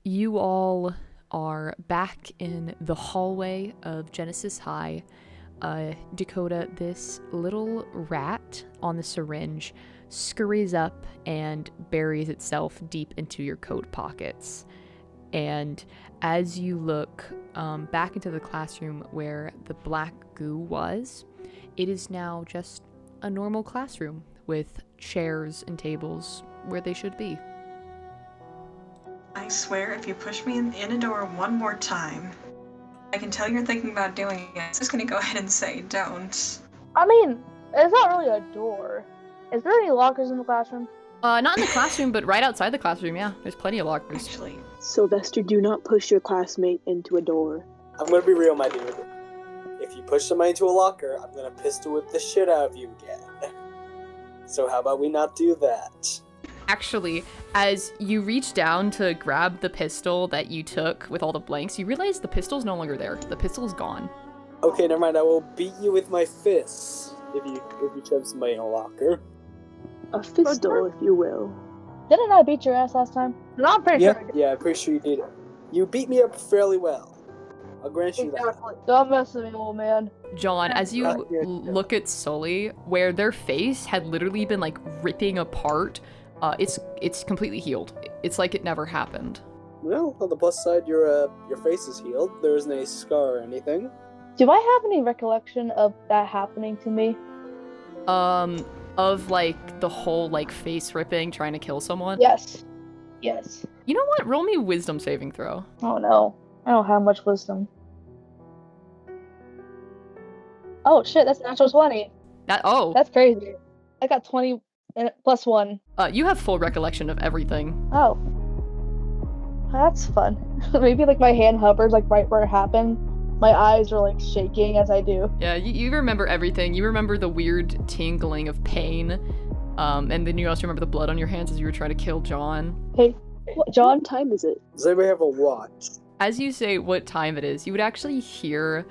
you all are back in the hallway of Genesis High. Dakota, this little rat on the syringe scurries up and buries itself deep into your coat pockets. And as you look back into the classroom where the black goo was, it is now just a normal classroom with chairs and tables where they should be. I swear if you push me in a door one more time, I can tell you're thinking about doing it. I'm just gonna go ahead and say don't. I mean, it's not really a door. Is there any lockers in the classroom? Not in the classroom, but right outside the classroom, yeah. There's plenty of lockers. Actually, Sylvester, do not push your classmate into a door. I'm gonna be real, my dude. If you push somebody into a locker, I'm gonna pistol whip the shit out of you again. So how about we not do that? Actually, as you reach down to grab the pistol that you took with all the blanks, you realize the pistol's no longer there. The pistol's gone. Okay, never mind. I will beat you with my fists if you shove somebody in a locker. A fistle, if you will. Didn't I beat your ass last time? No, I'm pretty sure I did. Yeah, I'm pretty sure you did. You beat me up fairly well. I'll grant you that. Exactly. Don't mess with me, old man. John, as you look at Sully, where their face had literally been like ripping apart, it's completely healed. It's like it never happened. Well, on the plus side, your face is healed. There isn't a scar or anything. Do I have any recollection of that happening to me? Of like the whole like face ripping, trying to kill someone? Yes. Yes. You know what? Roll me a wisdom saving throw. Oh no. I don't have much wisdom. Oh shit, that's a natural 20. That's crazy. I got 20 plus 1. You have full recollection of everything. Oh. That's fun. Maybe like my hand hovers like right where it happened. My eyes are like shaking as I do. Yeah, you remember everything. You remember the weird tingling of pain. And then you also remember the blood on your hands as you were trying to kill John. Hey, John? What time is it? Does anybody have a watch? As you say what time it is, you would actually hear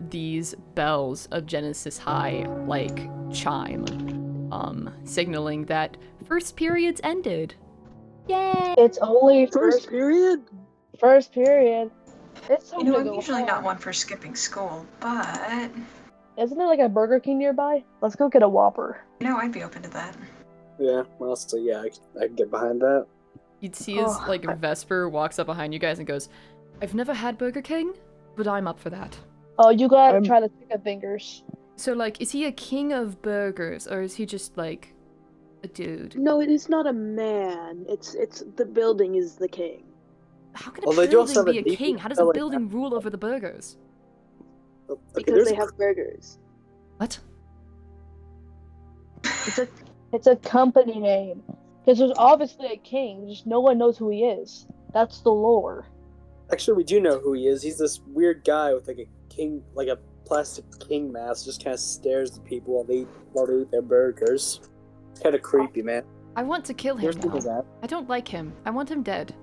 these bells of Genesis High like chime, signaling that first period's ended. Yay! It's only First period? First period. It's so I'm usually not one for skipping school, but Isn't there like a Burger King nearby? Let's go get a Whopper. I'd be open to that. Yeah, well, so yeah, I can get behind that. You'd see as Vesper walks up behind you guys and goes, "I've never had Burger King, but I'm up for that." Oh, you gotta try the chicken fingers. So like, is he a king of burgers, or is he just like a dude? No, it is not a man. It's the building is the king. How can a building be a king? How does a building rule over the burgers? Okay, Because they have burgers. What? It's a company name. Because there's obviously a king, just no one knows who he is. That's the lore. Actually, we do know who he is. He's this weird guy with like a king, like a plastic king mask, just kind of stares at people while they eat their burgers. It's kind of creepy, man. I want to kill him now. That. I don't like him. I want him dead.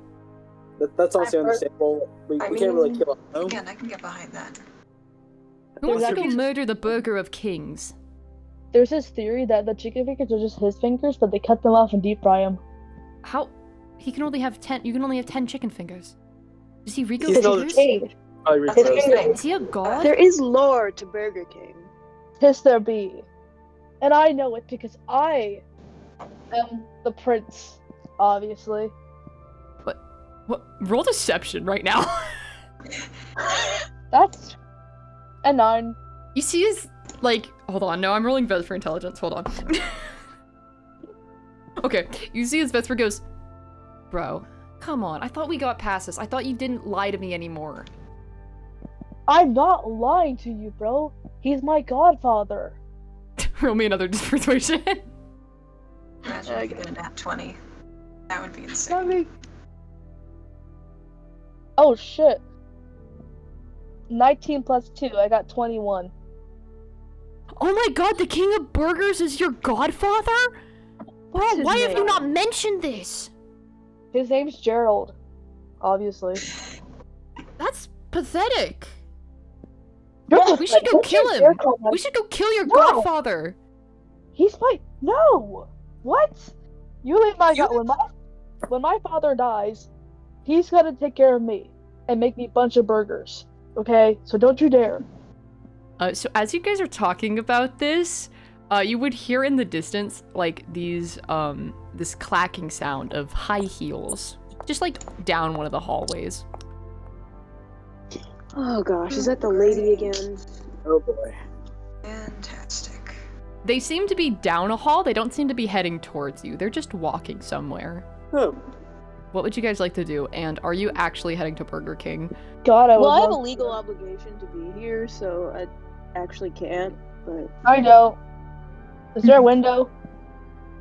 That's also understandable. We can't really kill him. Again, I can get behind that. Who wants to go murder the burger of kings? There's this theory that the chicken fingers are just his fingers, but they cut them off and deep fry them. How? He can only have 10. You can only have 10 chicken fingers. Does he Rico He's fingers? Is he a god? There is lore to Burger King. Tis there be. And I know it because I am the prince, obviously. What? Roll deception right now. That's a 9. You see his, like, hold on, no, I'm rolling Vez for intelligence, hold on. Okay, you see his Vesper goes, bro, come on, I thought we got past this. I thought you didn't lie to me anymore. I'm not lying to you, bro. He's my godfather. Roll me another persuasion. Imagine if you get a nat 20. That would be insane. Oh shit. 19 plus 2, I got 21. Oh my god, the king of burgers is your godfather? Bro, why have you not mentioned this? His name's Gerald, obviously. That's pathetic. No, we should go kill him. We should go kill your godfather. He's my no. What? You leave my god when my father dies. he's got to take care of me and make me a bunch of burgers. Okay, so don't you dare. So as you guys are talking about this, you would hear in the distance like these this clacking sound of high heels, just like down one of the hallways. Oh gosh, is that the lady again? Oh boy. Fantastic. They seem to be down a hall. They don't seem to be heading towards you. They're just walking somewhere. Oh. What would you guys like to do? And are you actually heading to Burger King? God, I would Well, I have a love legal to. obligation to be here, so I actually can't. But I know. Is there a window?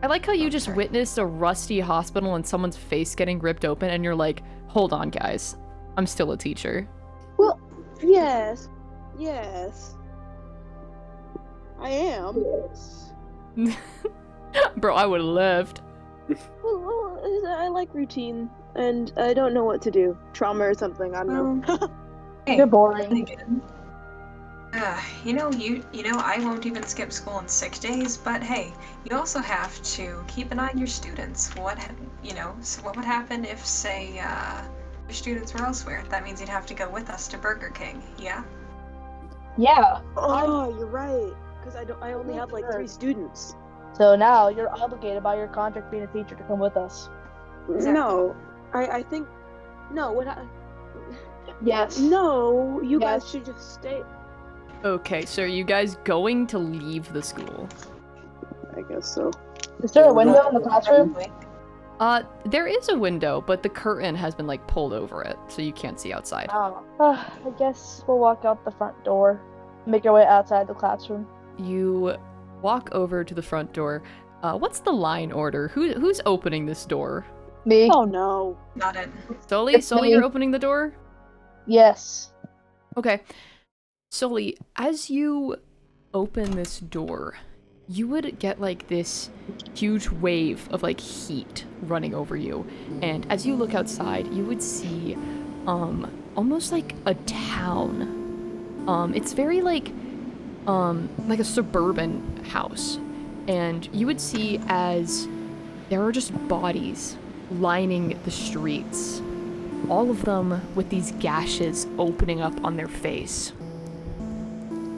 I like how you just Sorry. witnessed a rusty hospital and someone's face getting ripped open, and you're like, hold on, guys. I'm still a teacher. well, yes, I am. Bro, I would have left. Well, I like routine, and I don't know what to do. Trauma or something. I don't know. Hey, You're boring. again. You know, I won't even skip school on sick days, but hey, you also have to keep an eye on your students. So what would happen if, say, your students were elsewhere? That means you'd have to go with us to Burger King, yeah? Yeah. Oh, you're right. Because I only have like Sure. 3 students. So now you're obligated by your contract being a teacher to come with us. Exactly. No, I think no. Yes. No, you guys Yes. should just stay. Okay, so are you guys going to leave the school? I guess so. Is there a window in the classroom? There is a window, but the curtain has been, like, pulled over it, so you can't see outside. Oh. I guess we'll walk out the front door. Make our way outside the classroom. You walk over to the front door. What's the line order? Who's opening this door? Me? Oh no. Not it. Sully? It's Sully, me. you're opening the door? Yes. Okay. Sully, as you open this door, you would get like this huge wave of like heat running over you. And as you look outside, you would see almost like a town. It's very like a suburban house. And you would see as there are just bodies lining the streets. All of them with these gashes opening up on their face.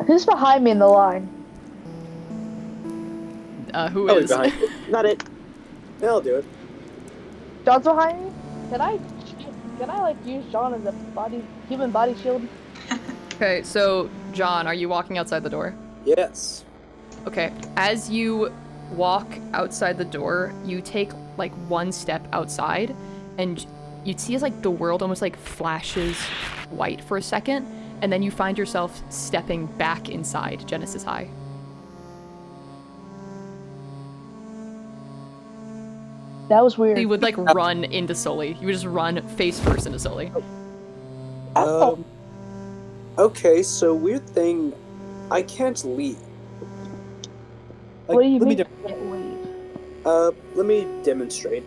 Who's behind me in the line? Who Probably is? behind you. Not it. Yeah, I'll do it. John's behind me? Can I like use John as a human body shield? Okay, so John, are you walking outside the door? Yes. Okay, as you walk outside the door, you take like one step outside, and you'd see as like the world almost like flashes white for a second, and then you find yourself stepping back inside Genesis High. That was weird. You would like run into Sully. You would just run face first into Sully. Oh. Okay, so weird thing, I can't leave. Like, What do you let mean? me I can't leave? let me demonstrate.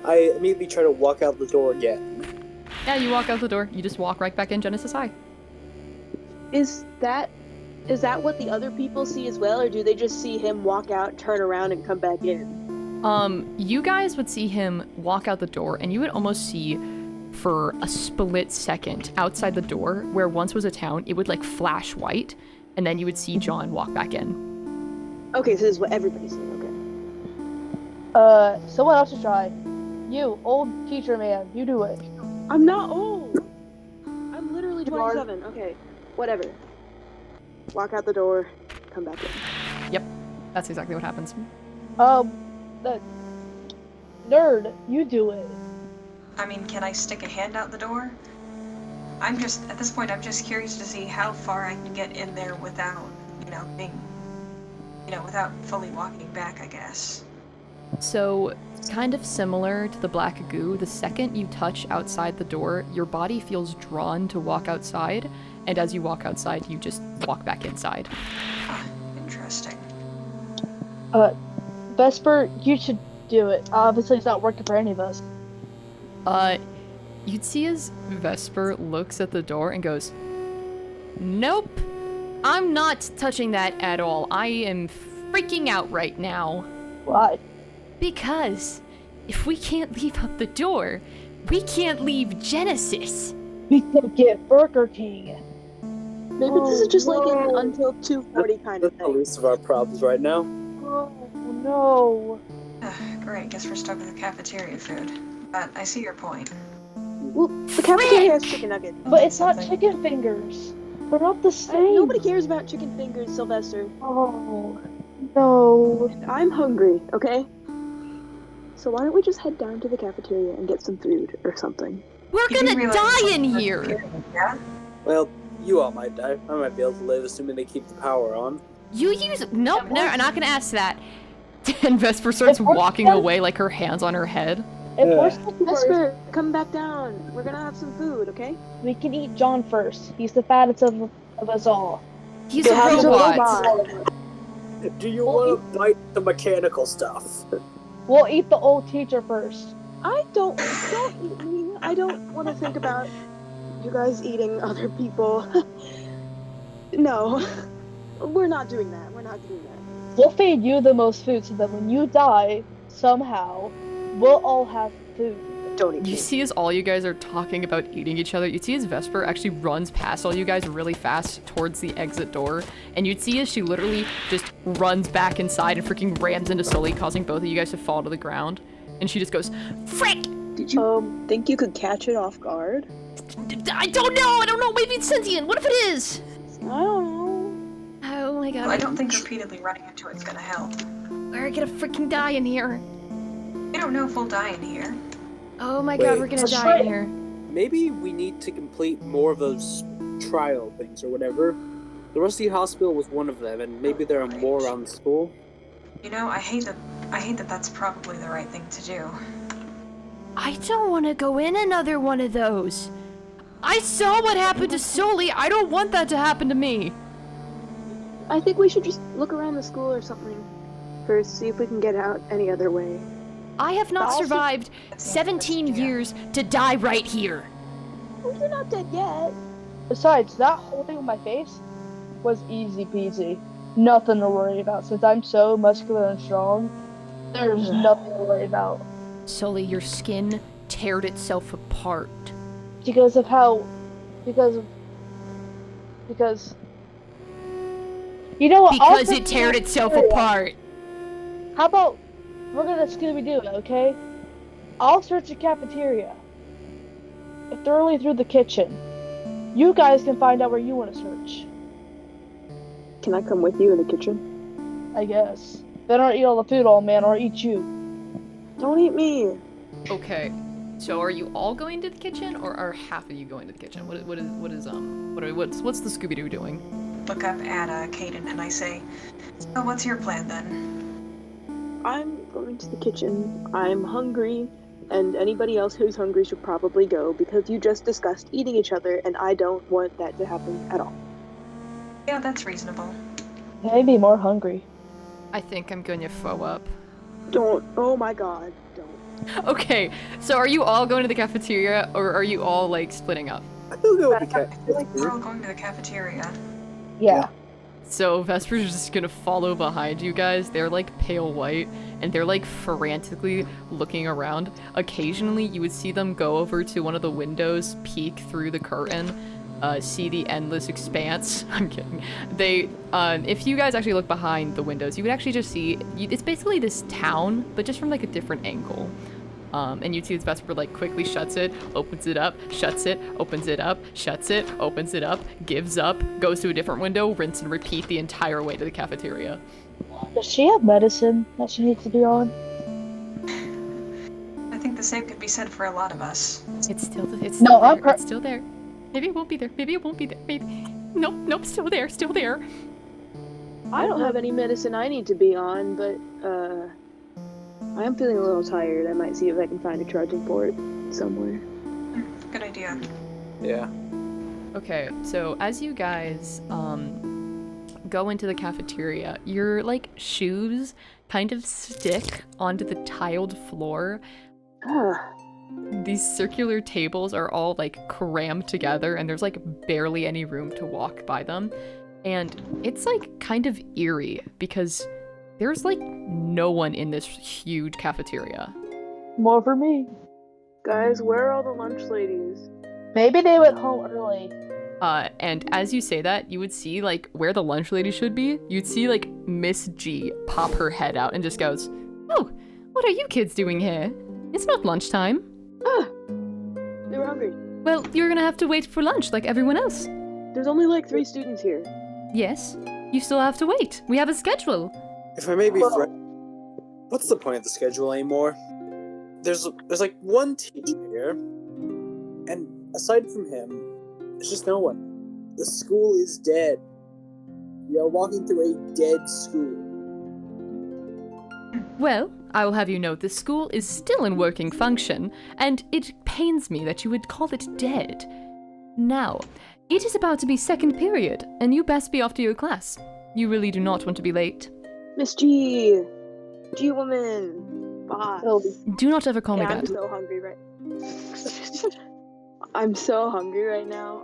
I immediately try to walk out the door again. Yeah, you walk out the door. You just walk right back in Genesis High. Is that what the other people see as well, or do they just see him walk out, turn around, and come back in? You guys would see him walk out the door, and you would almost see for a split second outside the door, where once was a town, it would like flash white, and then you would see John walk back in. Okay, so this is what everybody's seeing. Someone else should try. You, old teacher man, you do it. I'm not old. I'm literally You are. 27. Okay, whatever. Walk out the door, come back in. That's exactly what happens. The nerd, you do it. I mean, can I stick a hand out the door? At this point, I'm just curious to see how far I can get in there without, without fully walking back, I guess. So, kind of similar to the black goo, the second you touch outside the door, your body feels drawn to walk outside, and as you walk outside, you just walk back inside. Interesting. Vesper, you should do it. Obviously, it's not working for any of us. You'd see as Vesper looks at the door and goes, "Nope, I'm not touching that at all. I am freaking out right now. Why? Because if we can't leave out the door, We can't leave Genesis. We can get Burger King. Maybe this is just like an no. until 2:40 kind of That's the thing. least of our problems right now. Oh, no. Great, guess we're stuck with the cafeteria food. But I see your point. Well, the cafeteria has chicken nuggets. But it's not Something. chicken fingers. They're not the same. Nobody cares about chicken fingers, Sylvester. Oh, no. And I'm hungry, okay? So why don't we just head down to the cafeteria and get some food or something? We're You do gonna realize die it's in not here. here, Yeah? Well, you all might die. I might be able to live, assuming they keep the power on. You use nope. No, I'm not gonna ask that. And Vesper starts If we're walking stuck- away, like her hands on her head. If Yeah. we're stuck first, Vesper, come back down. We're gonna have some food, okay? we can eat John first. He's the fattest of us all. He's a He's a robot. Do you Well, want to bite the mechanical stuff? We'll eat the old teacher first. I don't eat me. I don't want to think about you guys eating other people. No, we're not doing that. We're not doing that. We'll feed you the most food so that when you die, somehow, we'll all have food. Don't eat You me. see as all you guys are talking about eating each other, you see as Vesper actually runs past all you guys really fast towards the exit door, and you'd see as she literally just runs back inside and freaking rams into Sully, causing both of you guys to fall to the ground. And she just goes, "Frick! Did you think you could catch it off guard? I don't know, maybe it's sentient, what if it is?" I don't know. Oh my god, Well, I don't think repeatedly running into it's gonna help. we're gonna freaking die in here. I don't know if we'll die in here. Oh my god, Wait, we're gonna let's die try in it. here. Maybe we need to complete more of those trial things or whatever. The Rusty Hospital was one of them, and maybe there are more around the school. You know, I hate that that's probably the right thing to do. I don't want to go in another one of those. I saw what happened to Sully. I don't want that to happen to me. I think we should just look around the school or something first, see if we can get out any other way. I have not Also- survived That's the 17 best idea. years to die right here. Well, you're not dead yet. Besides, that whole thing with my face was easy peasy. Nothing to worry about. Since I'm so muscular and strong, there's nothing to worry about. Sully, your skin teared itself apart. Because of how... Because... You know what? I'll Because search it the teared itself cafeteria. apart. How about we're gonna Scooby-Doo it, okay? I'll search the cafeteria. Thoroughly through the kitchen. You guys can find out where you want to search, Can I come with you in the kitchen? I guess. Better not eat all the food, old man, or I'll eat you. Don't eat me. Okay, so are you all going to the kitchen, or are half of you going to the kitchen? What's the Scooby-Doo doing? Look up at Caden and I say, "So what's your plan then?" I'm going to the kitchen. I'm hungry, and anybody else who's hungry should probably go because you just discussed eating each other, and I don't want that to happen at all. Yeah, that's reasonable. Maybe more hungry. I think I'm going to throw up. Don't. Oh my god, don't. Okay, so are you all going to the cafeteria, or are you all, like, splitting up? I feel good with the I cat. feel like we're all going to the cafeteria. Yeah. So Vesper's just gonna follow behind you guys. They're like pale white, and they're like frantically looking around. Occasionally you would see them go over to one of the windows, peek through the curtain, see the endless expanse. I'm kidding. They, if you guys actually look behind the windows, you would actually just see, it's basically this town, but just from like a different angle. And you'd see this Vesper like quickly shuts it, opens it up, shuts it, opens it up, shuts it, opens it up, gives up, goes to a different window, rinse and repeat the entire way to the cafeteria. Does she have medicine that she needs to be on? I think the same could be said for a lot of us. It's still there. It's still there. Maybe it won't be there. Maybe it won't be there. Maybe. Nope, still there, still there. I don't have any medicine I need to be on, but I am feeling a little tired. I might see if I can find a charging port somewhere. Good idea. Yeah. Okay, so as you guys go into the cafeteria, your like shoes kind of stick onto the tiled floor. Ah, These circular tables are all like crammed together, and there's like barely any room to walk by them. And it's like kind of eerie because there's like no one in this huge cafeteria. More for me. Guys, where are all the lunch ladies? Maybe they went home early. And as you say that, you would see, like, where the lunch lady should be. You'd see, like, Miss G pop her head out and just goes, "Oh, what are you kids doing here? It's not lunchtime." Ah, they were hungry. Well, you're gonna have to wait for lunch like everyone else. There's only like 3 students here. Yes, you still have to wait. We have a schedule. If I may be frank, what's the point of the schedule anymore? There's like one teacher here, and aside from him, there's just no one. The school is dead. We are walking through a dead school. Well, I will have you know this school is still in working function, and it pains me that you would call it dead. Now, it is about to be second period, and you best be off to your class. You really do not want to be late. Miss G, G-woman, boss. Oh, Do not ever call me I'm that. so hungry right. I'm so hungry right now.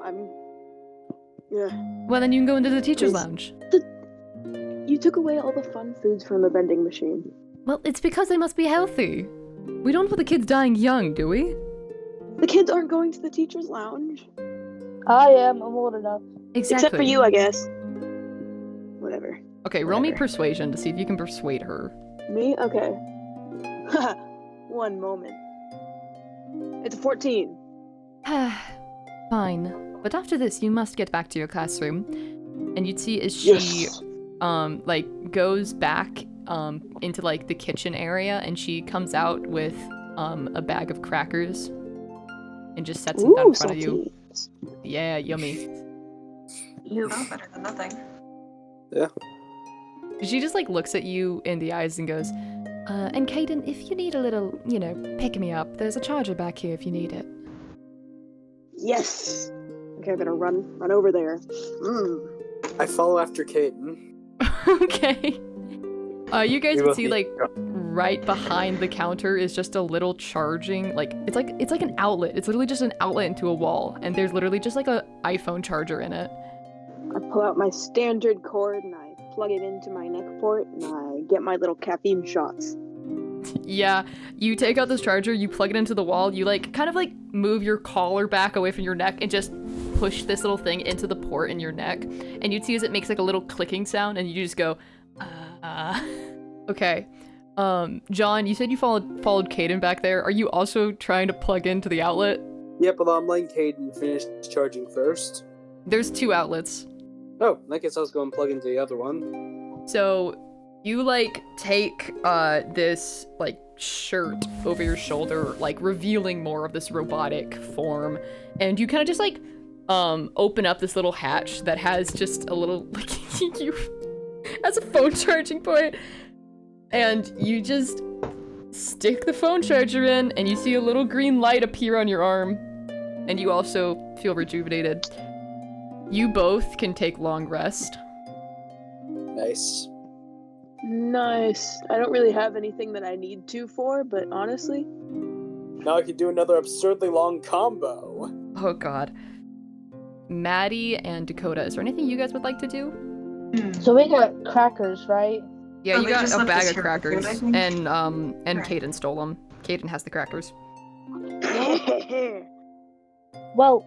Yeah. Well, then you can go into the teacher's Please. lounge. You took away all the fun foods from the vending machine. Well, it's because they must be healthy. We don't want the kids dying young, do we? The kids aren't going to the teacher's lounge. I am. I'm old enough. Exactly. Except for you, I guess. Whatever. Okay, roll me Whatever. persuasion to see if you can persuade her. Me? Okay. One moment. It's a 14. Fine. But after this, you must get back to your classroom. And you'd see as she, Yes. like, goes back, into, like, the kitchen area, and she comes out with, a bag of crackers. And just sets them down in front of you. saltines. Yeah, yummy. Oh, better than nothing. Yeah. She just, like, looks at you in the eyes and goes, and Caden, if you need a little, pick me up, there's a charger back here if you need it. Yes. Okay, I better run over there. I follow after Caden. Okay. You guys We can will see, be- like, right behind the counter is just a little charging, like, it's like an outlet. It's literally just an outlet into a wall, and there's literally just, like, a iPhone charger in it. I pull out my standard cord and I plug it into my neck port and I get my little caffeine shots. Yeah, you take out this charger, you plug it into the wall, you, like, kind of, like, move your collar back away from your neck and just push this little thing into the port in your neck. And you'd see as it makes, like, a little clicking sound, and you just go, Okay. John, you said you followed Caden back there. Are you also trying to plug into the outlet? Yeah, but I'm letting Caden finish charging first. There's 2 outlets. Oh, I guess I was going to plug into the other one. So you, like, take this, like, shirt over your shoulder, like, revealing more of this robotic form, and you kind of just, like, open up this little hatch that has just a little, like, has a phone charging point, and you just stick the phone charger in, and you see a little green light appear on your arm, and you also feel rejuvenated. You both can take long rest. Nice. Nice. I don't really have anything that I need to for, but honestly, Now I can do another absurdly long combo. Oh god. Maddie and Dakota, is there anything you guys would like to do? So we got crackers, right? Yeah, Oh, you they got just a left bag us of here for food, crackers, I think. and Right. Caden stole them. Caden has the crackers. Well,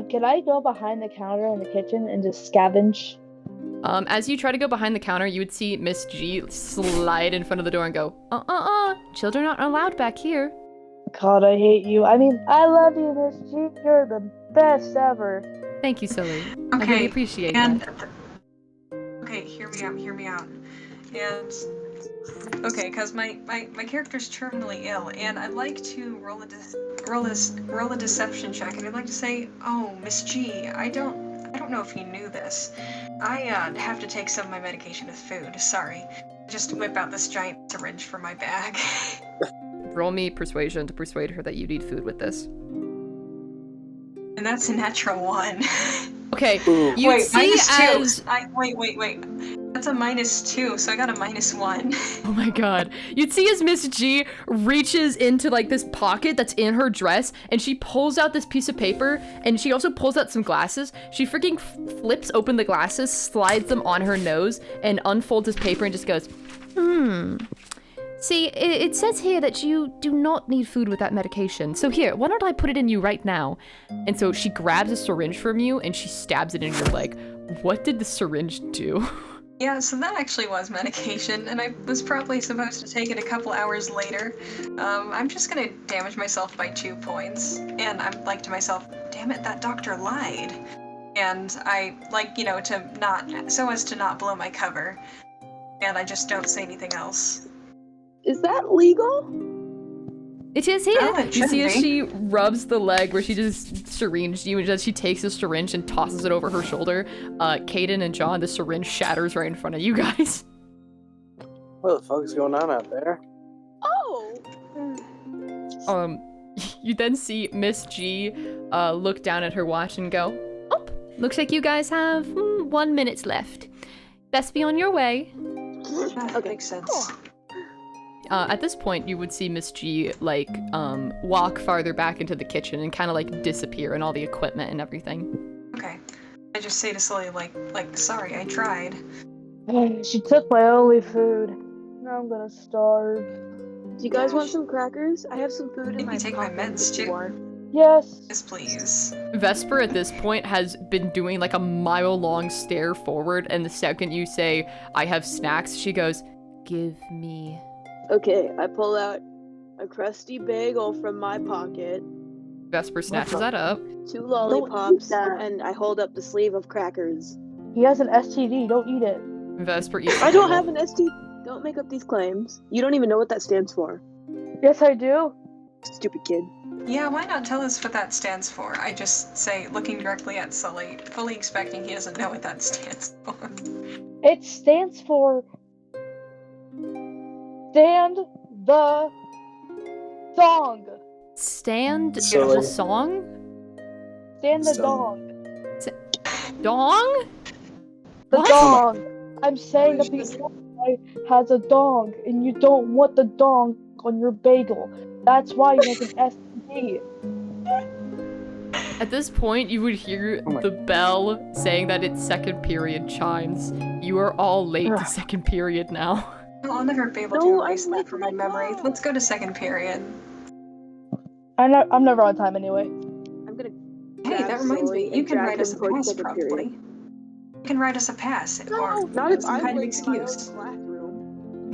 can I go behind the counter in the kitchen and just scavenge? As you try to go behind the counter, you would see Miss G slide in front of the door and go, children aren't allowed back here. God, I hate you. I mean, I love you, Miss G. You're the best ever. Thank you, Silly. I Okay, really appreciate and that. okay, hear me out. And okay, because my character's terminally ill, and I'd like to roll a deception check, and I'd like to say, oh, Miss G, I don't know if you knew this. I have to take some of my medication with food. Sorry. Just whip out this giant syringe from my bag. Roll me persuasion to persuade her that you need food with this. And that's a natural 1. Okay, Ooh. you Wait, see -2. as... Wait. That's a -2, so I got a -1. Oh my god. You'd see as Miss G reaches into, like, this pocket that's in her dress, and she pulls out this piece of paper, and she also pulls out some glasses. She freaking flips open the glasses, slides them on her nose, and unfolds this paper and just goes, See, it says here that you do not need food with that medication. So here, why don't I put it in you right now? And so she grabs a syringe from you and she stabs it in your leg. What did the syringe do? Yeah, so that actually was medication, and I was probably supposed to take it a couple hours later. I'm just gonna damage myself by 2 points, and I'm like to myself, damn it, that doctor lied. And I, like, to not, so as to not blow my cover, and I just don't say anything else. Is that legal? It is here. Oh, it You see should as be. she rubs the leg where she just syringed you, and as she takes the syringe and tosses it over her shoulder, Caden and John, the syringe shatters right in front of you guys. What the fuck is going on out there? Oh! You then see Miss G look down at her watch and go, "Oh, looks like you guys have 1 minute left. Best be on your way." That Okay. makes sense. Cool. At this point, you would see Miss G, like, walk farther back into the kitchen and kind of, like, disappear in all the equipment and everything. Okay. I just say to Sully, like, sorry, I tried. She took my only food. Now I'm gonna starve. Do you guys want some crackers? I have some food in Maybe my take my pocket meds, if you too. want. Yes. Yes, please. Vesper, at this point, has been doing, like, a mile-long stare forward, and the second you say, "I have snacks," she goes, "Give me..." Okay, I pull out a crusty bagel from my pocket, Vesper snatches that up. 2 eat lollipops, that. and I hold up the sleeve of crackers. He has an STD. Don't eat it. Vesper eats I the don't bagel. have an ST. Don't make up these claims. You don't even know what that stands for. Yes, I do. Stupid kid. Yeah, why not tell us what that stands for? I just say, looking directly at Sully, fully expecting he doesn't know what that stands for. It stands for Stand the Dong. Stand So, the like- song? Stand the So- Dong. Dong? The What? dong. I'm saying that the guy has a dong, and you don't want the dong on your bagel. That's why you make an STD. At this point, you would hear Oh my- the bell saying that it's second period chimes. You are all late to Ugh. second period now. No, I'll never be able No, to erase I'm that late from for my my memory. class. Let's go to second period. I'm never on time anyway. I'm gonna. Hey, grab that reminds Sully me, you and can drag write us him a towards pass, second probably. period. You can write us a pass, No, or not if some I'm kind of late to my own excuse. classroom.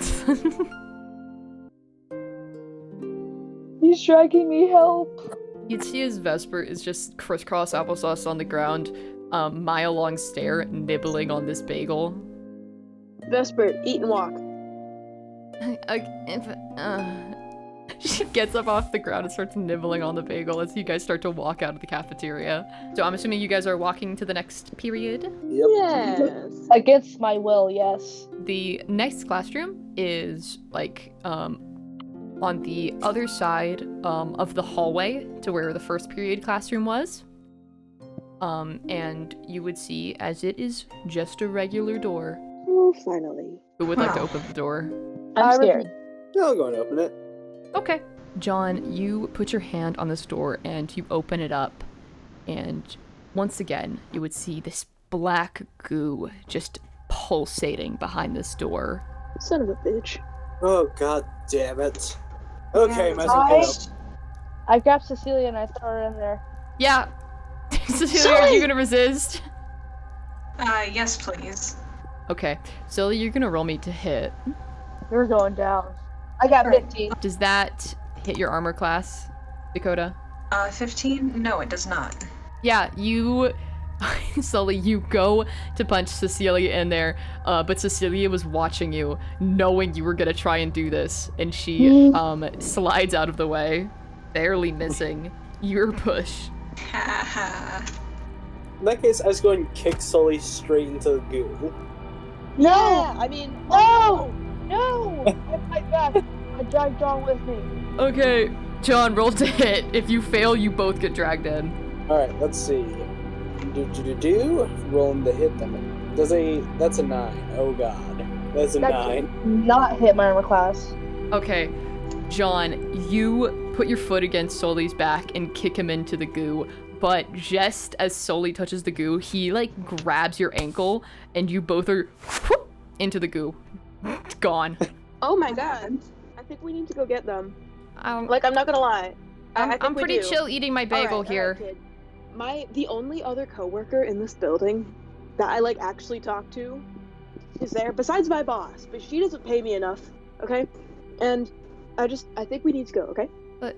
He's dragging me. Help. You'd see as Vesper is just crisscross applesauce on the ground, mile-long stare, nibbling on this bagel. Vesper, eat and walk. She gets up off the ground and starts nibbling on the bagel as you guys start to walk out of the cafeteria. So I'm assuming you guys are walking to the next period? Yep. Yes. Against my will, yes. The next classroom is, like, on the other side of the hallway to where the first period classroom was. And you would see, as it is just a regular door. Oh, finally. Who would like to Wow. open the door? I'm scared. Yeah, I'll go and open it. Okay. John, you put your hand on this door and you open it up. And once again, you would see this black goo just pulsating behind this door. Son of a bitch. Oh, god damn it. Okay, Yeah, might as well get up. I grabbed Cecilia and I throw her in there. Yeah. Cecilia, are you gonna resist? Yes, please. Okay. Celia, you're gonna roll me to hit. You're going down. I got Alright. 15. Does that hit your armor class, Dakota? 15? No, it does not. Yeah, you... Sully, you go to punch Cecilia in there, but Cecilia was watching you, knowing you were gonna try and do this, and she, slides out of the way, barely missing your push. Haha. In that case, I just go and kick Sully straight into the goo. No! Yeah, I mean, No! No! I fight back. I drag John with me. Okay, John, roll to hit. If you fail, you both get dragged in. Alright, let's see. Rolling the hit them. That's a 9. Oh god. That's a That 9. Not hit my armor class. Okay, John, you put your foot against Sully's back and kick him into the goo, but just as Sully touches the goo, he, like, grabs your ankle, and you both are whoop, into the goo. Gone. oh my god. think we need to go get them. I'm Like, I'm not gonna lie. I think we pretty do. chill eating my bagel Alright, here. kid. The only other coworker in this building that I like actually talk to is there, besides my boss, but she doesn't pay me enough, okay? And I think we need to go, okay? But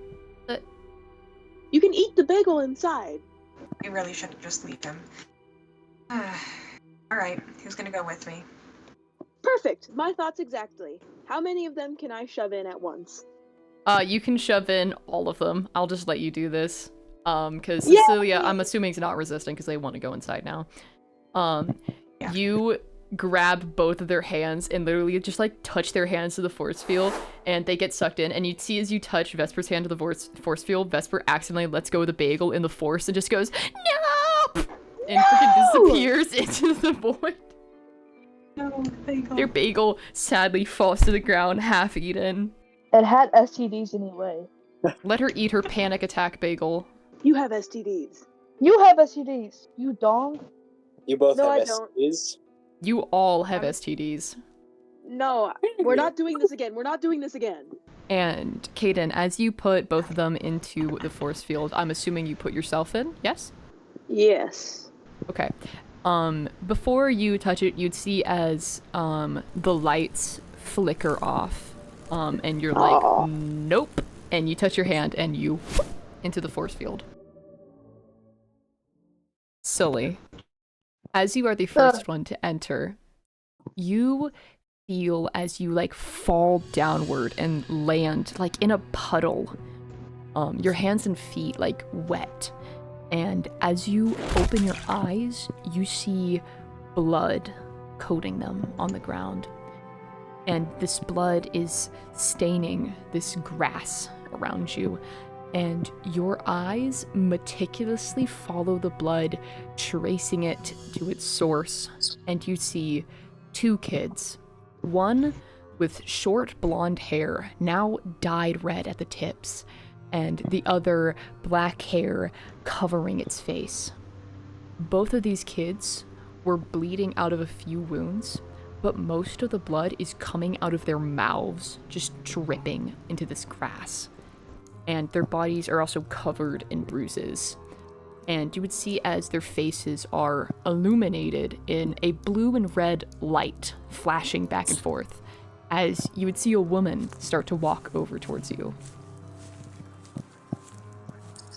You can eat the bagel inside. We really shouldn't just leave him. Alright, who's gonna go with me? Perfect. My thoughts exactly. How many of them can I shove in at once? you can shove in all of them. I'll just let you do this. Because Yay! Cecilia, I'm assuming, is not resisting because they want to go inside now. Yeah. You grab both of their hands and literally just like touch their hands to the force field, and they get sucked in. And you'd see as you touch Vesper's hand to the force field, Vesper accidentally lets go of the bagel in the force and just goes, "No!" and freaking disappears into the void. No, bagel. Their bagel sadly falls to the ground, half eaten. It had STDs anyway. Let her eat her panic attack bagel. You have STDs. You have STDs. You dong. You both No, have I don't. STDs? You all have I'm- STDs. No, we're not doing this again. We're not doing this again. And Kaden, as you put both of them into the force field, I'm assuming you put yourself in, yes? Yes. Okay. Before you touch it, you'd see as the lights flicker off, and you're like, Aw. nope, and you touch your hand and you into the force field. Sully, as you are the first one to enter, you feel as you like fall downward and land like in a puddle. Your hands and feet like wet. And as you open your eyes, you see blood coating them on the ground. And this blood is staining this grass around you. And your eyes meticulously follow the blood, tracing it to its source. And you see two kids. One with short blonde hair, now dyed red at the tips, and the other black hair covering its face. Both of these kids were bleeding out of a few wounds, but most of the blood is coming out of their mouths, just dripping into this grass. And their bodies are also covered in bruises. And you would see as their faces are illuminated in a blue and red light flashing back and forth, as you would see a woman start to walk over towards you.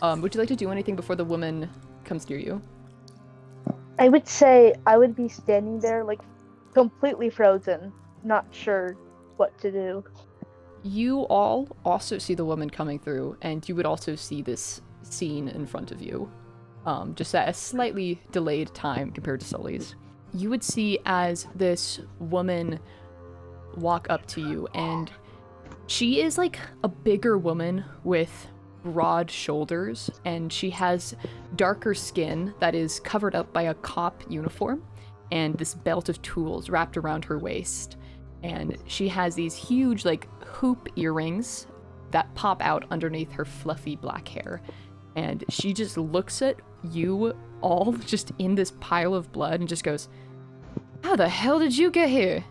Would you like to do anything before the woman comes near you? I would say I would be standing there, like, completely frozen, not sure what to do. You all also see the woman coming through, and you would also see this scene in front of you, just at a slightly delayed time compared to Sully's. You would see as this woman walk up to you, and she is like a bigger woman with broad shoulders, and she has darker skin that is covered up by a cop uniform and this belt of tools wrapped around her waist. And she has these huge like hoop earrings that pop out underneath her fluffy black hair. And she just looks at you all just in this pile of blood and just goes, "How the hell did you get here?"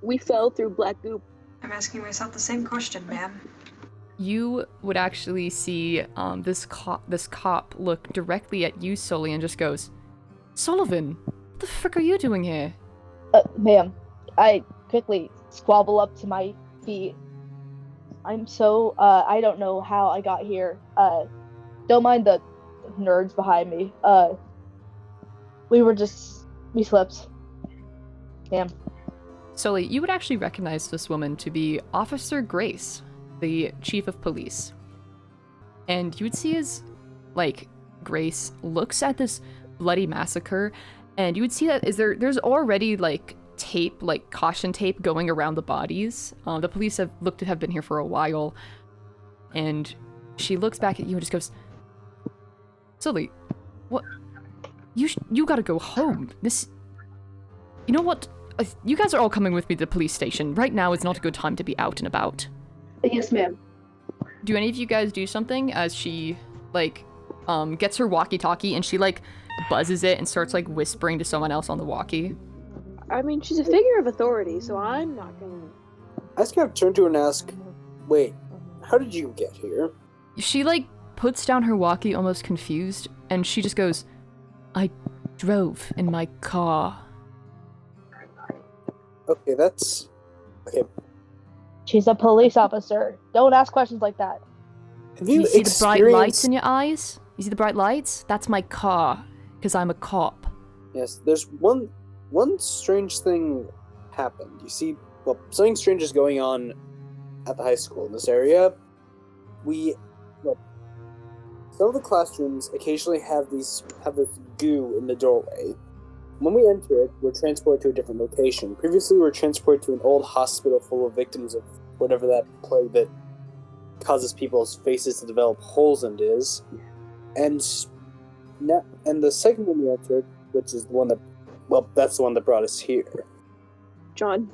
We fell through black goop. I'm asking myself the same question, ma'am. You would actually see this cop look directly at you, Sully, and just goes, "Sullivan, what the frick are you doing here?" Ma'am, I quickly squabble up to my feet. I'm so, I don't know how I got here. Don't mind the nerds behind me. We slipped. Ma'am. Sully, you would actually recognize this woman to be Officer Grace, the chief of police. And you would see as, like, Grace looks at this bloody massacre, and you would see that there's already, like, tape, like caution tape going around the bodies. The police have looked to have been here for a while, and she looks back at you and just goes, "Sully, what? You gotta go home. You know what? You guys are all coming with me to the police station. Right now is not a good time to be out and about." Yes, ma'am. Do any of you guys do something as she, like, gets her walkie-talkie and she, like, buzzes it and starts, like, whispering to someone else on the walkie? I mean, she's a figure of authority, so I'm not gonna I just kind of turn to her and ask, wait, how did you get here? She, like, puts down her walkie almost confused, and she just goes, I drove in my car. Okay, that's... Okay, She's a police officer. Don't ask questions like that. have you see the bright lights experienced... in your eyes? You see the bright lights? That's my car, because I'm a cop. Yes, there's one strange thing happened. You see, well, something strange is going on at the high school in this area. Some of the classrooms occasionally have this goo in the doorway. When we enter it, we're transported to a different location. Previously, we were transported to an old hospital full of victims of whatever that plague that causes people's faces to develop holes and is. And the second one we entered, which is the one that, well, that's the one that brought us here. John.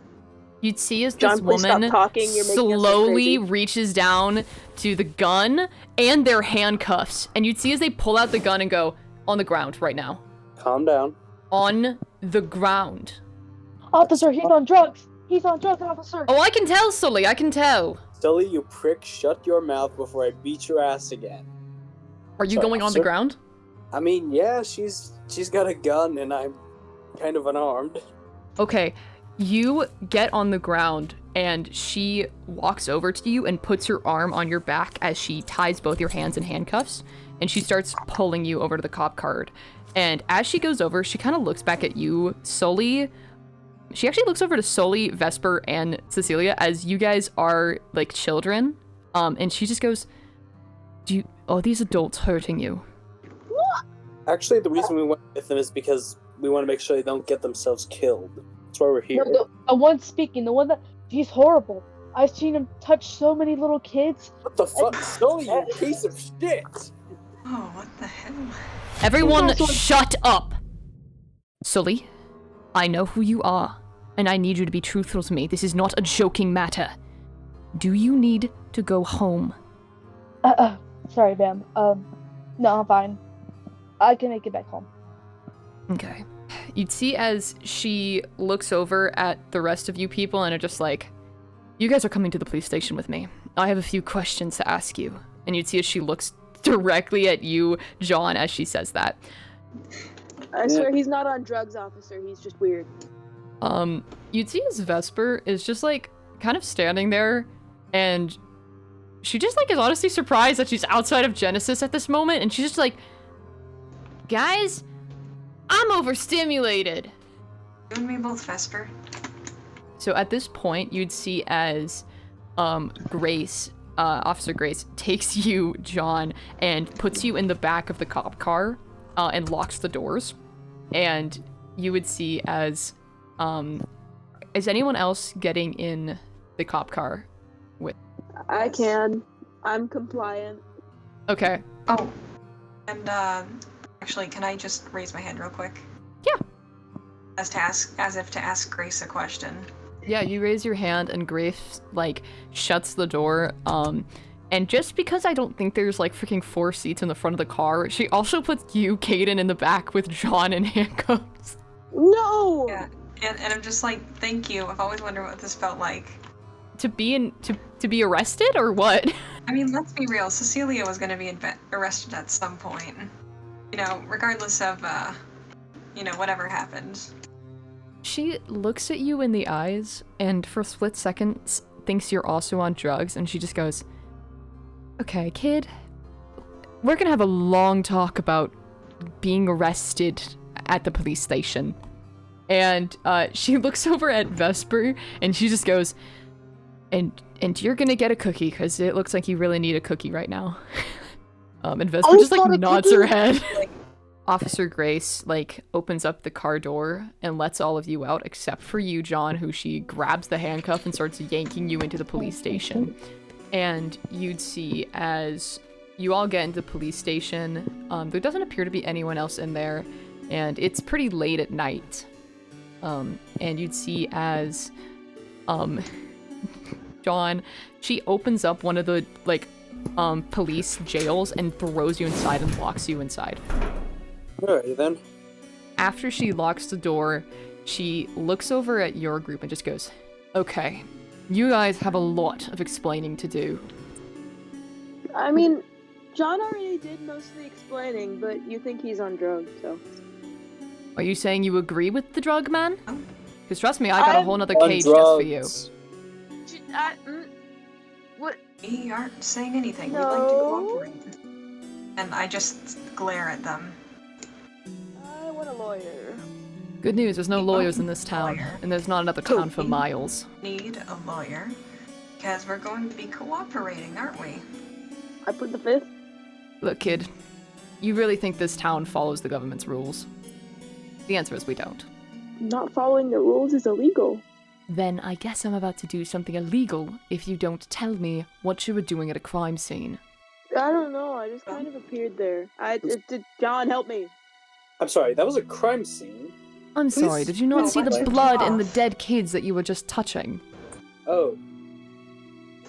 You'd see as John, this please stop woman talking. You're making us look slowly crazy. reaches down to the gun and their handcuffs. And you'd see as they pull out the gun and go, on the ground right now. Calm down. On the ground. Officer, he's on drugs. He's on drugs, officer. Oh, I can tell, Sully, I can tell. Sully, you prick, shut your mouth before I beat your ass again. Are you Sorry, going on the officer? ground? I mean, yeah, she's got a gun and I'm kind of unarmed. Okay, you get on the ground and she walks over to you and puts her arm on your back as she ties both your hands in handcuffs, and she starts pulling you over to the cop car. And as she goes over, she kind of looks back at you, Sully. She actually looks over to Sully, Vesper, and Cecilia as you guys are like children. And she just goes, are these adults hurting you? Actually, the reason we went with them is because we want to make sure they don't get themselves killed. That's why we're here. No, the one speaking, the one that... He's horrible. I've seen him touch so many little kids. What the fuck? Sully, you piece of shit! Oh, what the hell? Everyone, shut up! Sully, I know who you are, and I need you to be truthful to me. This is not a joking matter. Do you need to go home? Sorry, ma'am. No, I'm fine. I can make it back home. Okay. You'd see as she looks over at the rest of you people and are just like, you guys are coming to the police station with me. I have a few questions to ask you. And you'd see as she looks directly at you, John, as she says that. I swear he's not on drugs, officer. He's just weird. You'd see as Vesper is just like kind of standing there, and she just like is honestly surprised that she's outside of Genesis at this moment, and she's just like, guys, I'm overstimulated. You and me both, Vesper. So at this point, you'd see as Grace, Officer Grace, takes you, John, and puts you in the back of the cop car and locks the doors. And you would see as, is anyone else getting in the cop car with? I can. I'm compliant. Okay. Oh, and actually, can I just raise my hand real quick? Yeah. As if to ask Grace a question. Yeah, you raise your hand and Grace, like, shuts the door, and just because I don't think there's, like, freaking 4 seats in the front of the car, she also puts you, Caden, in the back with John in handcuffs. No! Yeah, and I'm just like, thank you. I've always wondered what this felt like. To be to be arrested, or what? I mean, let's be real. Cecilia was going to be arrested at some point. You know, regardless of, whatever happened. She looks at you in the eyes, and for a split second thinks you're also on drugs, and she just goes, okay, kid, we're gonna have a long talk about being arrested at the police station. And she looks over at Vesper, and she just goes, and you're gonna get a cookie, because it looks like you really need a cookie right now. And Vesper just, like, nods her head. Officer Grace, like, opens up the car door and lets all of you out, except for you, John, who she grabs the handcuff and starts yanking you into the police station. And you'd see as you all get into the police station, there doesn't appear to be anyone else in there, and it's pretty late at night. And you'd see as, John, she opens up one of the, like, police jails and throws you inside and locks you inside. Alright then. After she locks the door, she looks over at your group and just goes, okay, You guys have a lot of explaining to do. I mean, John already did most of the explaining, but you think he's on drugs, so. Are you saying you agree with the drug man? Because trust me, I got a whole nother On cage just for you. drugs. What? We aren't saying anything. No. We'd like to cooperate. And I just glare at them. I want a lawyer. Good news, there's no We lawyers don't in this town, lawyer. and there's not another town for We miles. Need a lawyer. Because we're going to be cooperating, aren't we? I put the fifth. Look, kid, you really think this town follows the government's rules? The answer is we don't. Not following the rules is illegal. Then I guess I'm about to do something illegal if you don't tell me what you were doing at a crime scene. I don't know. I just kind of appeared there. John, help me. I'm sorry, that was a crime scene. I'm Please- sorry, did you not No, see the what? blood in the Off. dead kids that you were just touching? Oh.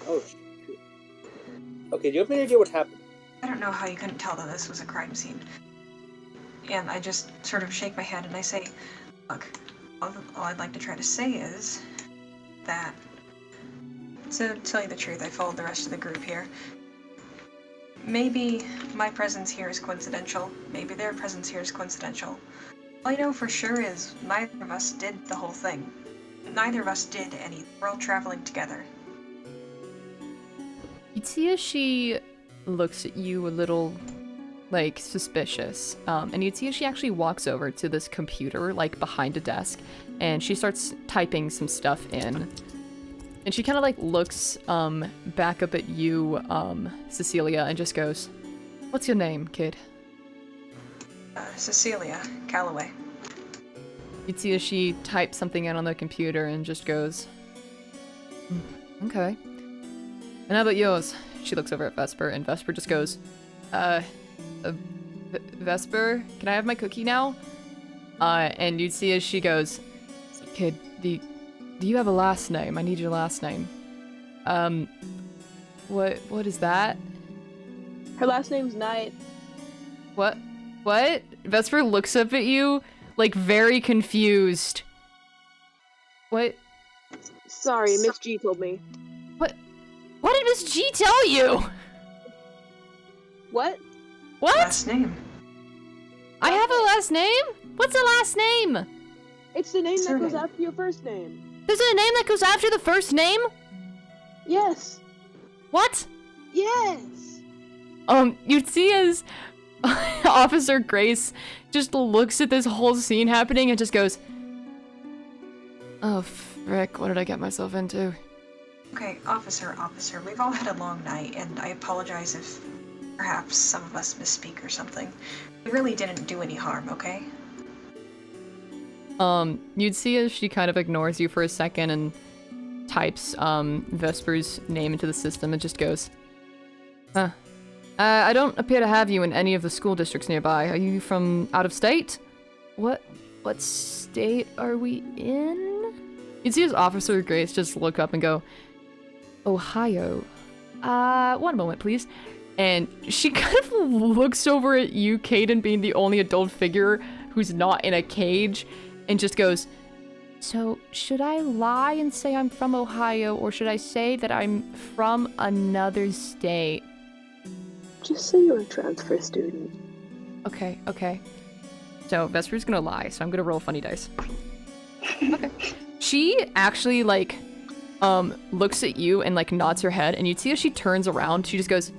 Oh, shoot. Okay, do you have any idea what happened? I don't know how you couldn't tell that this was a crime scene. And I just sort of shake my head and I say, look, all I'd like to try to say is that, to tell you the truth, I followed the rest of the group here. Maybe my presence here is coincidental. Maybe their presence here is coincidental. All I know for sure is neither of us did the whole thing. Neither of us did anything. We're all traveling together. You'd see as she looks at you a little, like, suspicious. And you'd see as she actually walks over to this computer, like, behind a desk, and she starts typing some stuff in. And she kind of, like, looks back up at you, Cecilia, and just goes, "What's your name, kid?" Cecilia Calloway. You'd see as she types something in on the computer and just goes, "Okay. And how about yours?" She looks over at Vesper, and Vesper just goes, Vesper, can I have my cookie now?" And you'd see as she goes, "Kid, do you have a last name? I need your last name." What is that? Her last name's Knight. What? Vesper looks up at you, like, very confused. What? Sorry, Miss G told me. What did Miss G tell you? What? What? Last name. I have a last name? What's a last name? It's the name that goes Surname. after your first name. There's a name that goes after the first name? Yes. What? Yes. You'd see as Officer Grace just looks at this whole scene happening and just goes, "Oh, frick, what did I get myself into?" Okay, officer, we've all had a long night, and I apologize if perhaps some of us misspeak or something. We really didn't do any harm, okay? You'd see as she kind of ignores you for a second and types, Vesper's name into the system and just goes, "Huh. I don't appear to have you in any of the school districts nearby. Are you from out of state?" What state are we in? You'd see as Officer Grace just look up and go, "Ohio. One moment, please." And she kind of looks over at you, Caden, being the only adult figure who's not in a cage, and just goes, "So, should I lie and say I'm from Ohio, or should I say that I'm from another state?" Just say you're a transfer student. Okay. So, Vesper's gonna lie, so I'm gonna roll funny dice. Okay. She actually, like, looks at you and, like, nods her head, and you'd see as she turns around, she just goes,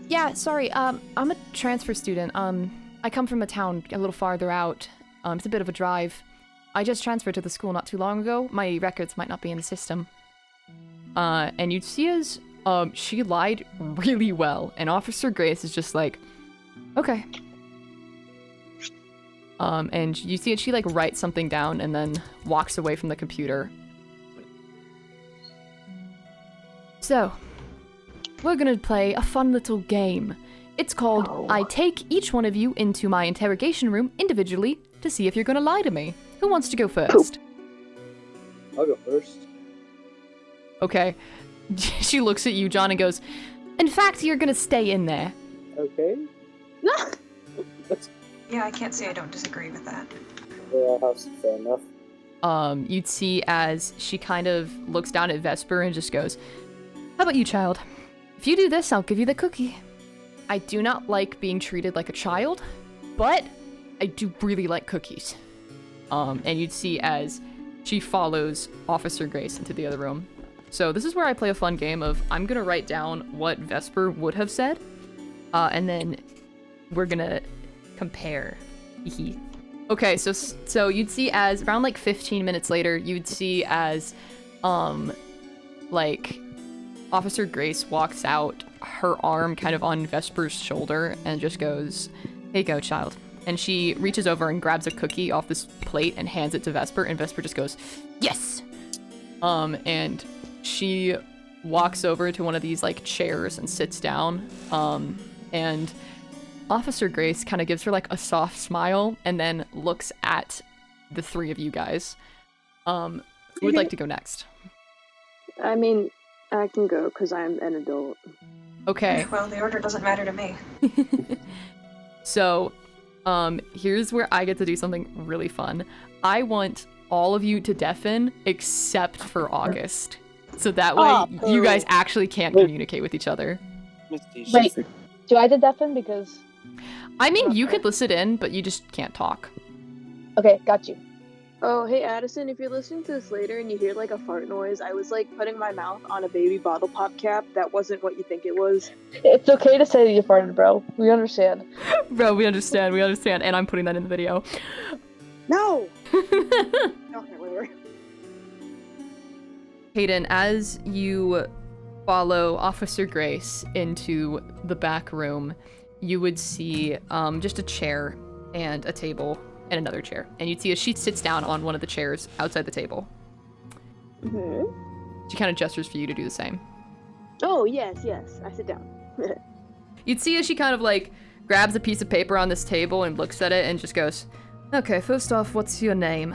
"Yeah, sorry, I'm a transfer student. I come from a town a little farther out. It's a bit of a drive. I just transferred to the school not too long ago. My records might not be in the system." And you'd see as, she lied really well, and Officer Grace is just like, "Okay." And you see it, she, like, writes something down and then walks away from the computer. So, we're gonna play a fun little game. It's called I Take Each One of You into My Interrogation Room individually to see if you're gonna lie to me. Who wants to go first? I'll go first. Okay. She looks at you, John, and goes, "In fact, you're gonna stay in there." Okay. That's Yeah, I can't say I don't disagree with that. yeah, fair enough. you'd see as she kind of looks down at Vesper and just goes, "How about you, child? If you do this, I'll give you the cookie." I do not like being treated like a child, but I do really like cookies. And you'd see as she follows Officer Grace into the other room. So this is where I play a fun game of I'm gonna write down what Vesper would have said, and then we're gonna compare. Okay, so you'd see as around like 15 minutes later, you'd see as like Officer Grace walks out, her arm kind of on Vesper's shoulder, and just goes, "Here you go, child." And she reaches over and grabs a cookie off this plate and hands it to Vesper, and Vesper just goes, "Yes!" And she walks over to one of these like chairs and sits down, and Officer Grace kind of gives her like a soft smile and then looks at the three of you guys. Who would like to go next? I mean, I can go because I'm an adult. Okay. Well, the order doesn't matter to me. So, here's where I get to do something really fun. I want all of you to deafen except for August. So that way you guys actually can't communicate with each other. Wait, do I have to deafen? Because... I mean, you could listen in, but you just can't talk. Okay, got you. Oh, hey Addison, if you're listening to this later and you hear like a fart noise, I was like putting my mouth on a baby bottle pop cap. That wasn't what you think it was. It's okay to say that you farted, bro. We understand. Bro, we understand, and I'm putting that in the video. No! Okay, whatever. Hayden, as you follow Officer Grace into the back room, you would see just a chair and a table and another chair. And you'd see as she sits down on one of the chairs outside the table. Mm-hmm. She kind of gestures for you to do the same. Oh, yes. I sit down. You'd see as she kind of like grabs a piece of paper on this table and looks at it and just goes, "Okay, first off, what's your name?"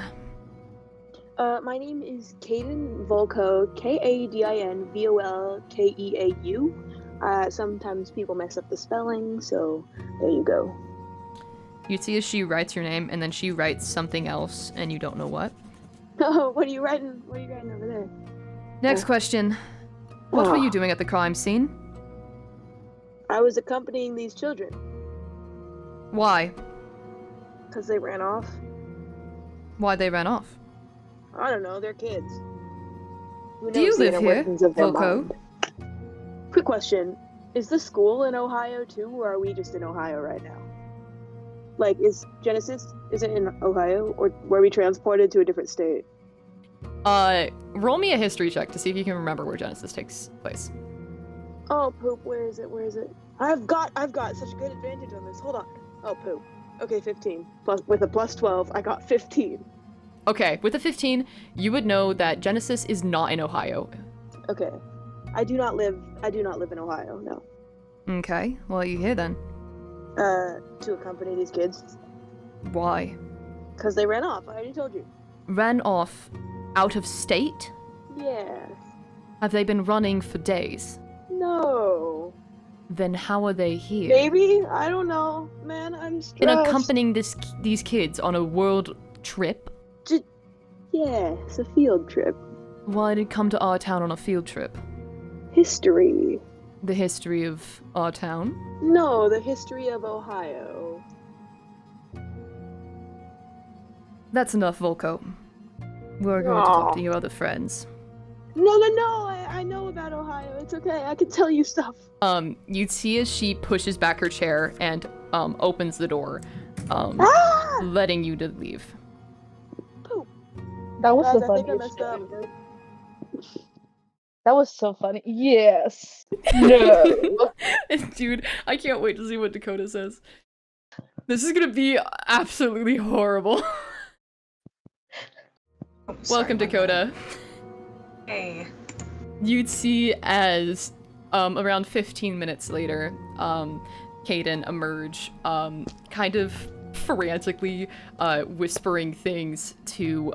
My name is Kaden Volko, Kadinvolkeau. Sometimes people mess up the spelling, so there you go. You'd see as she writes your name, and then she writes something else, and you don't know what. Oh, what are you writing? What are you writing over there? Next question. What were you doing at the crime scene? I was accompanying these children. Why? Because they ran off. Why they ran off? I don't know, they're kids. Who Do you knows the live inner here, workings of their Volko? mind? Quick question. Is the school in Ohio too, or are we just in Ohio right now? Like, is it in Ohio, or were we transported to a different state? Roll me a history check to see if you can remember where Genesis takes place. Oh, poop, where is it? I've got such a good advantage on this. Hold on. Oh, poop. Okay, 15. With a plus 12, I got 15. Okay, with a 15, you would know that Genesis is not in Ohio. Okay. I do not live in Ohio, no. Okay, well, are you here then? To accompany these kids. Why? Because they ran off, I already told you. Ran off out of state? Yes. Have they been running for days? No. Then how are they here? Maybe? I don't know. Man, I'm stressed. Been accompanying these kids on a world trip? Yeah, it's a field trip. Why did come to our town on a field trip? History. The history of our town? No, the history of Ohio. That's enough, Volko. We're going to talk to your other friends. No, I know about Ohio. It's okay, I can tell you stuff. You'd see as she pushes back her chair and, opens the door, letting you to leave. Poop. That was Guys, so I funny. think I messed up. That was so funny. Yes. No. Dude, I can't wait to see what Dakota says. This is gonna be absolutely horrible. Oh, sorry, Welcome, my Dakota. bad. Hey. You'd see as, around 15 minutes later, Kaden emerge, kind of frantically, whispering things to,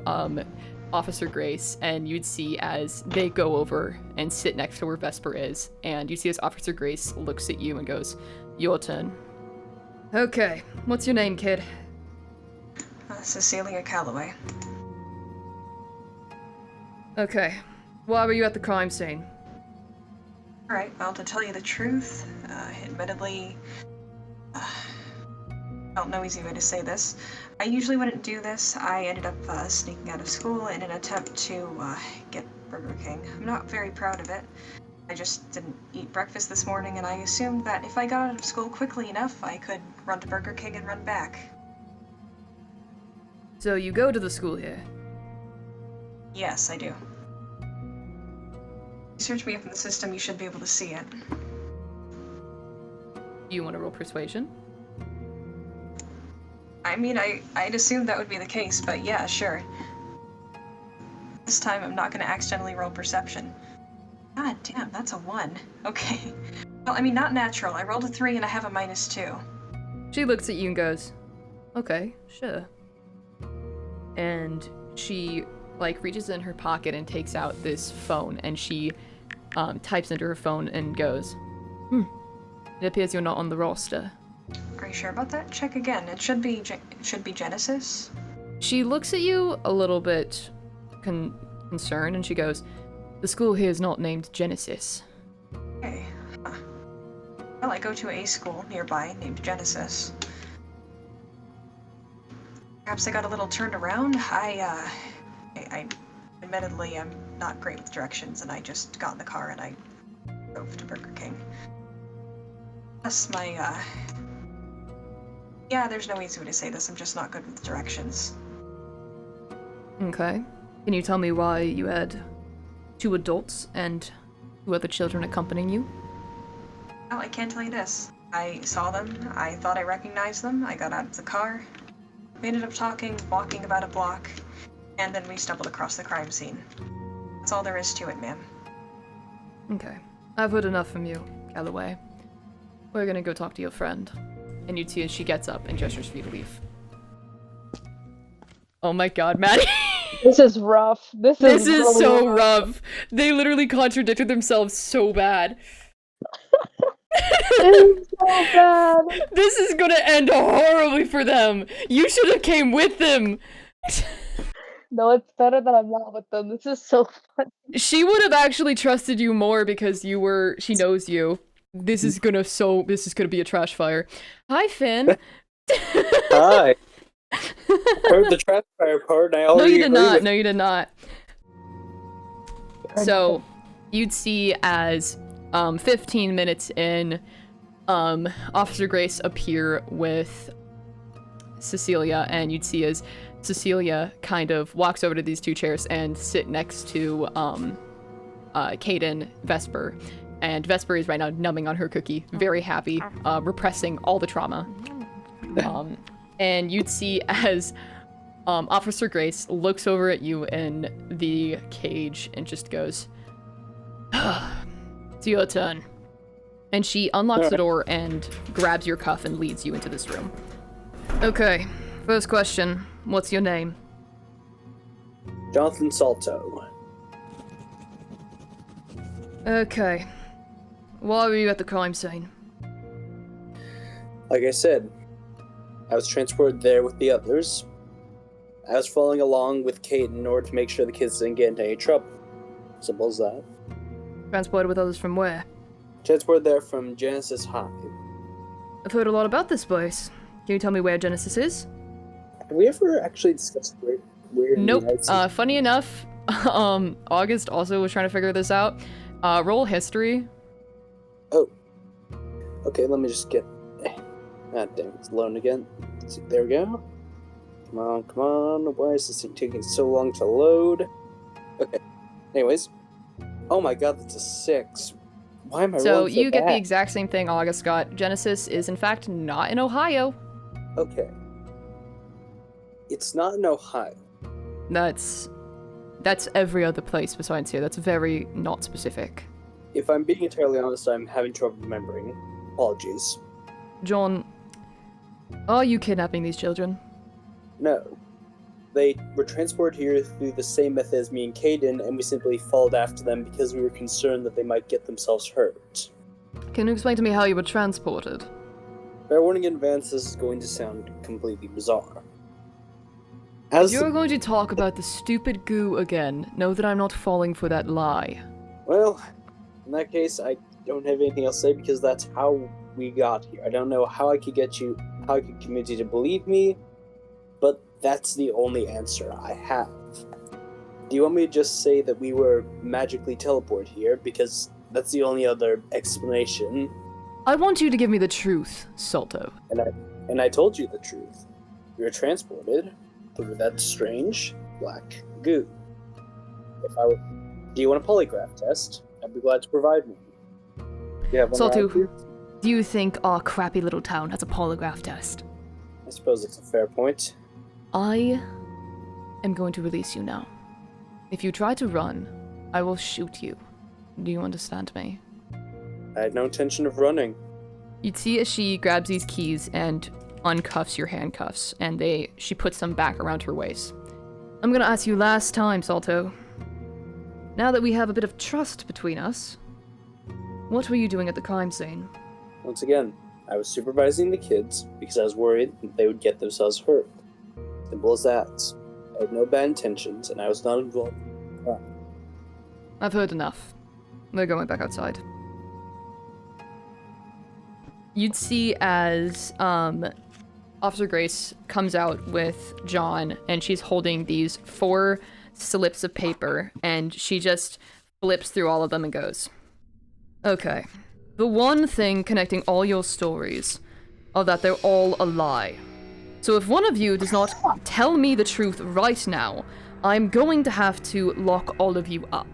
Officer Grace, and you'd see as they go over and sit next to where Vesper is, and you see as Officer Grace looks at you and goes, "Your turn." Okay, what's your name, kid? Cecilia Calloway. Okay. Why were you at the crime scene? Alright, well, to tell you the truth, admittedly, no easy way to say this. I usually wouldn't do this. I ended up sneaking out of school in an attempt to get Burger King. I'm not very proud of it. I just didn't eat breakfast this morning, and I assumed that if I got out of school quickly enough, I could run to Burger King and run back. So you go to the school here? Yes, I do. You search me up in the system, you should be able to see it. You want to roll persuasion? I mean, I'd assume that would be the case, but yeah, sure. This time I'm not going to accidentally roll perception. God damn, that's a 1. Okay. Well, I mean, not natural. I rolled a 3 and I have a -2. She looks at you and goes, okay, sure. And she, like, reaches in her pocket and takes out this phone, and she types into her phone and goes, it appears you're not on the roster. Are you sure about that? Check again. It should be Genesis. She looks at you a little bit concerned, and she goes, the school here is not named Genesis. Okay. Huh. Well, I go to a school nearby named Genesis. Perhaps I got a little turned around. I admittedly am not great with directions, and I just got in the car and I drove to Burger King. Plus yeah, there's no easy way to say this. I'm just not good with directions. Okay. Can you tell me why you had 2 adults and 2 other children accompanying you? Well, I can't tell you this. I saw them, I thought I recognized them, I got out of the car. We ended up walking about a block, and then we stumbled across the crime scene. That's all there is to it, ma'am. Okay. I've heard enough from you, Calloway. We're gonna go talk to your friend. And you'd see as she gets up and gestures for you to leave. Oh my god, Maddie. This is rough. This is really so rough. They literally contradicted themselves so bad. This is so bad. This is gonna end horribly for them. You should have came with them. No, it's better that I'm not with them. This is so fun. She would have actually trusted you more because she knows you. This is gonna be a trash fire. Hi, Finn. Hi. I heard the trash fire part, and I already agree with No, you did not. So, you'd see as 15 minutes in, Officer Grace appear with Cecilia, and you'd see as Cecilia kind of walks over to these 2 chairs and sit next to Caden Vesper. And Vesper is right now numbing on her cookie, very happy, repressing all the trauma. And you'd see as Officer Grace looks over at you in the cage and just goes, it's your turn. And she unlocks the door and grabs your cuff and leads you into this room. Okay, first question. What's your name? Jonathan Salto. Okay. Why were you at the crime scene? Like I said, I was transported there with the others. I was following along with Kate in order to make sure the kids didn't get into any trouble. Simple as that. Transported with others from where? Transported there from Genesis High. I've heard a lot about this place. Can you tell me where Genesis is? Have we ever actually discussed where in the Nope. United States? Funny enough, August also was trying to figure this out. Roll history. Oh. Okay, let me just get... God damn, it's loading again. Let's see, there we go. Come on. Why is this thing taking so long to load? Okay. Anyways. Oh my god, that's a 6. Why am I So rolling so you get the bad? exact same thing August got. Genesis is in fact not in Ohio. Okay. It's not in Ohio. That's every other place besides here. That's very not specific. If I'm being entirely honest, I'm having trouble remembering. Apologies. John, are you kidnapping these children? No. They were transported here through the same method as me and Caden, and we simply followed after them because we were concerned that they might get themselves hurt. Can you explain to me how you were transported? Fair warning in advance, this is going to sound completely bizarre. If you're going to talk about the stupid goo again, know that I'm not falling for that lie. Well, in that case, I don't have anything else to say because that's how we got here. I don't know how I could convince you to believe me, but that's the only answer I have. Do you want me to just say that we were magically teleported here? Because that's the only other explanation. I want you to give me the truth, Salto. And I told you the truth. We were transported through that strange black goo. Do you want a polygraph test? I'd be glad to provide one. Do you have one Salto, around you? do you think our crappy little town has a polygraph test? I suppose it's a fair point. I am going to release you now. If you try to run, I will shoot you. Do you understand me? I had no intention of running. You'd see as she grabs these keys and uncuffs your handcuffs, and she puts them back around her waist. I'm gonna ask you last time, Salto. Now that we have a bit of trust between us, what were you doing at the crime scene? Once again, I was supervising the kids because I was worried that they would get themselves hurt. Simple as that. I had no bad intentions, and I was not involved in crime. I've heard enough. We're going back outside. You'd see as Officer Grace comes out with John, and she's holding these 4 slips of paper, and she just flips through all of them and goes, "Okay, the one thing connecting all your stories are that they're all a lie. So if one of you does not tell me the truth right now, I'm going to have to lock all of you up."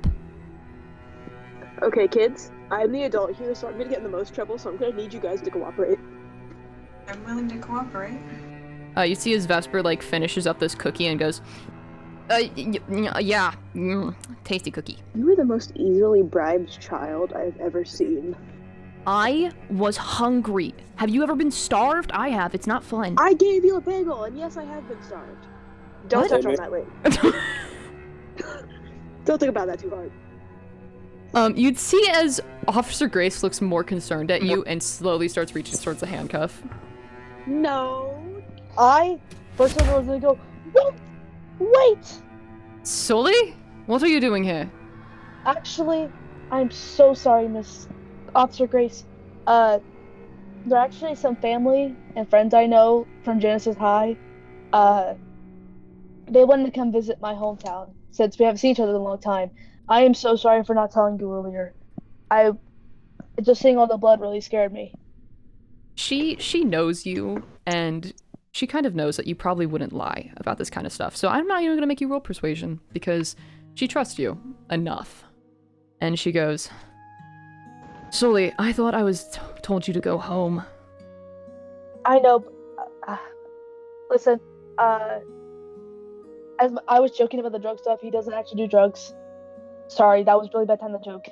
Okay, kids, I'm the adult here, so I'm gonna get in the most trouble, so I'm gonna need you guys to cooperate. I'm willing to cooperate. You see as Vesper, finishes up this cookie and goes, yeah, tasty cookie. You were the most easily bribed child I've ever seen. I was hungry. Have you ever been starved? I have. It's not fun. I gave you a bagel, and yes, I have been starved. Don't What? touch on that later. Don't think about that too hard. You'd see as Officer Grace looks more concerned at you and slowly starts reaching towards the handcuff. No. First of all, was gonna go, wait! Sully? What are you doing here? Actually, I'm so sorry, Miss Officer Grace. There are actually some family and friends I know from Genesis High. They wanted to come visit my hometown since we haven't seen each other in a long time. I am so sorry for not telling you earlier. Just seeing all the blood really scared me. She knows you, and she kind of knows that you probably wouldn't lie about this kind of stuff. So I'm not even gonna make you roll persuasion, because she trusts you enough. And she goes, "Sully, I thought I was told you to go home." I know. Listen, as I was joking about the drug stuff, he doesn't actually do drugs. Sorry, that was really bad time to joke.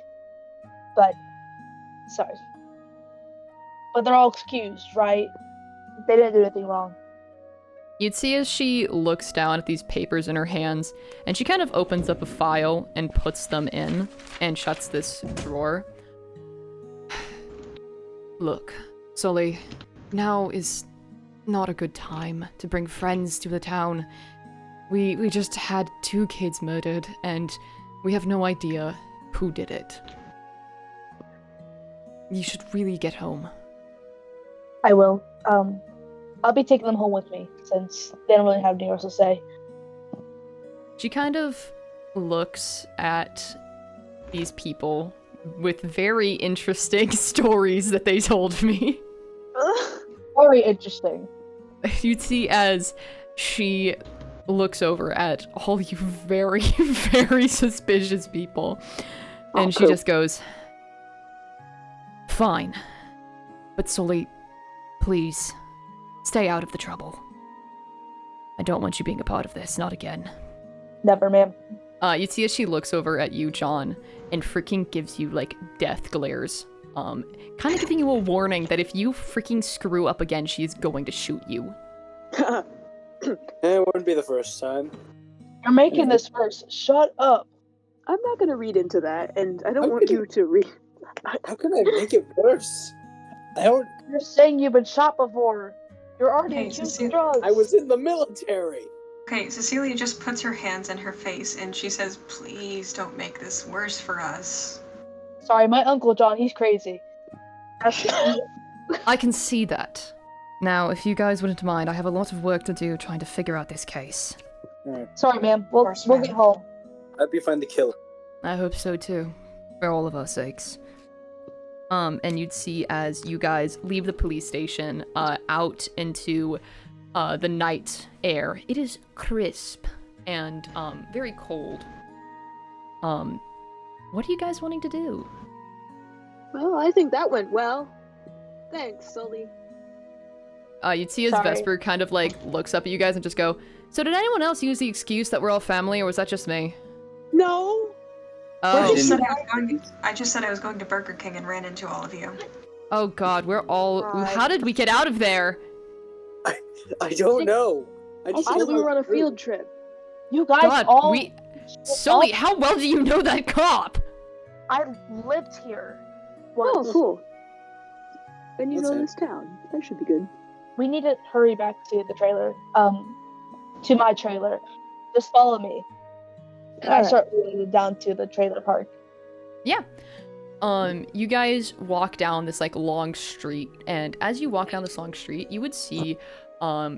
But, sorry. But they're all excused, right? They didn't do anything wrong. You'd see as she looks down at these papers in her hands, and she kind of opens up a file and puts them in, and shuts this drawer. "Look, Sully, now is not a good time to bring friends to the town. We just had 2 kids murdered, and we have no idea who did it. You should really get home." I will. I'll be taking them home with me, since they don't really have anything else to say. She kind of looks at these people with very interesting stories that they told me. Very interesting. You'd see as she looks over at all you very, very suspicious people, and she just goes, "Fine, but Sully, please, stay out of the trouble. I don't want you being a part of this, not again." Never, ma'am. You'd see as she looks over at you, John, and freaking gives you, death glares. Kind of giving you a warning that if you freaking screw up again, she's going to shoot you. It wouldn't be the first time. You're making this worse. Shut up. I'm not gonna read into that, and I don't want you to read. How can I make it worse? You're saying you've been shot before. You're already Hey, accused Cecile, of drugs. I was in the military. Okay, Cecilia just puts her hands in her face and she says, please don't make this worse for us. Sorry, my Uncle John, he's crazy. I can see that. Now, if you guys wouldn't mind, I have a lot of work to do trying to figure out this case. Alright. Sorry, ma'am. We'll get home. I hope you find the killer. I hope so too. For all of our sakes. And you'd see as you guys leave the police station, out into, the night air. It is crisp and, very cold. What are you guys wanting to do? Well, I think that went well. Thanks, Sully. You'd see as Sorry. Vesper kind of, like, looks up at you guys and just go, so did anyone else use the excuse that we're all family, or was that just me? No. I Oh, just said I was going to Burger King and ran into all of you. oh god, we're all... God. How did we get out of there? I don't know. I I just thought we know were on a how to do field it. trip. You guys God, all. Sully, how well do you know that cop? I lived here. Oh, once. cool. And you That's know it. this town. That should be good. We need to hurry back to the trailer. To my trailer. Just follow me. And I Alright. start running down to the trailer park. You guys walk down this, like, long street, and as you walk down this long street, you would see,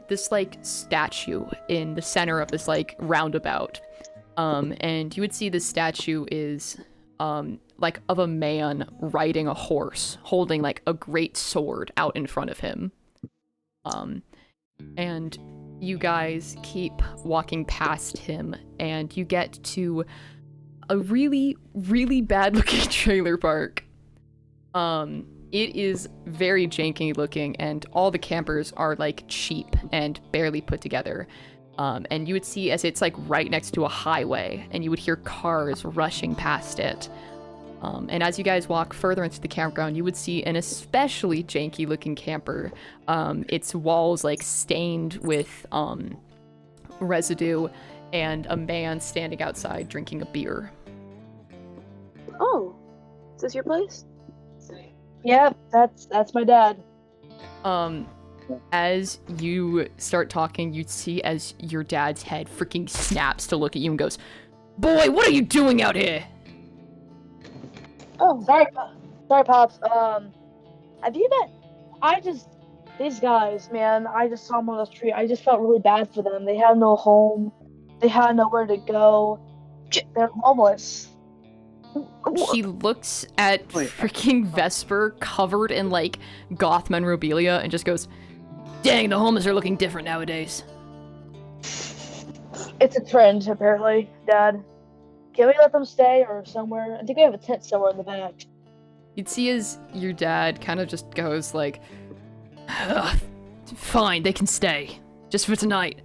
this, like, statue in the center of this, like, roundabout. And you would see this statue is, like, of a man riding a horse, holding, like, a great sword out in front of him. And you guys keep walking past him, and you get to a really, really bad-looking trailer park. It is very janky looking, and all the campers are, like, cheap and barely put together. And you would see as it's, like, right next to a highway, and you would hear cars rushing past it. And as you guys walk further into the campground, you would see an especially janky-looking camper. Its walls, like, stained with, residue, and a man standing outside drinking a beer. Oh, is this your place? Yep, that's my dad. As you start talking, you'd see as your dad's head freaking snaps to look at you and goes, "Boy, what are you doing out here?" Oh, sorry, Pops. Have you been? These guys, man, I just saw them on the street. I just felt really bad for them. They had no home. They had nowhere to go. They're homeless. He looks at Wait. freaking Vesper covered in, like, goth memorabilia and just goes, "Dang, the homeless are looking different nowadays." It's a trend, apparently, Dad. Can we let them stay or somewhere? I think we have a tent somewhere in the back. You'd see as your dad kind of just goes like, "Ugh, fine, they can stay. Just for tonight.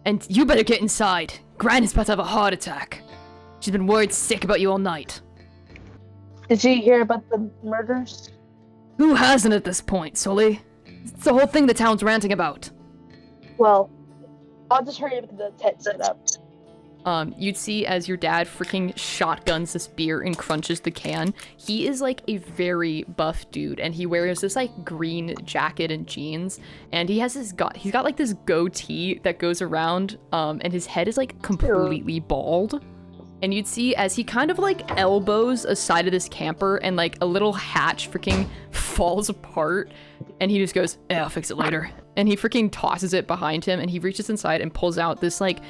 And you better get inside. Gran is about to have a heart attack. She's been worried sick about you all night." Did you hear about the murders? Who hasn't at this point, Sully? It's the whole thing the town's ranting about. Well, I'll just hurry up to the tent set up. You'd see as your dad freaking shotguns this beer and crunches the can. He is like a very buff dude, and he wears this like green jacket and jeans, and he's got like this goatee that goes around, and his head is like completely bald. And you'd see as he kind of like elbows a side of this camper, and like a little hatch freaking falls apart, and he just goes, "Yeah, I'll fix it later." And he freaking tosses it behind him, and he reaches inside and pulls out this like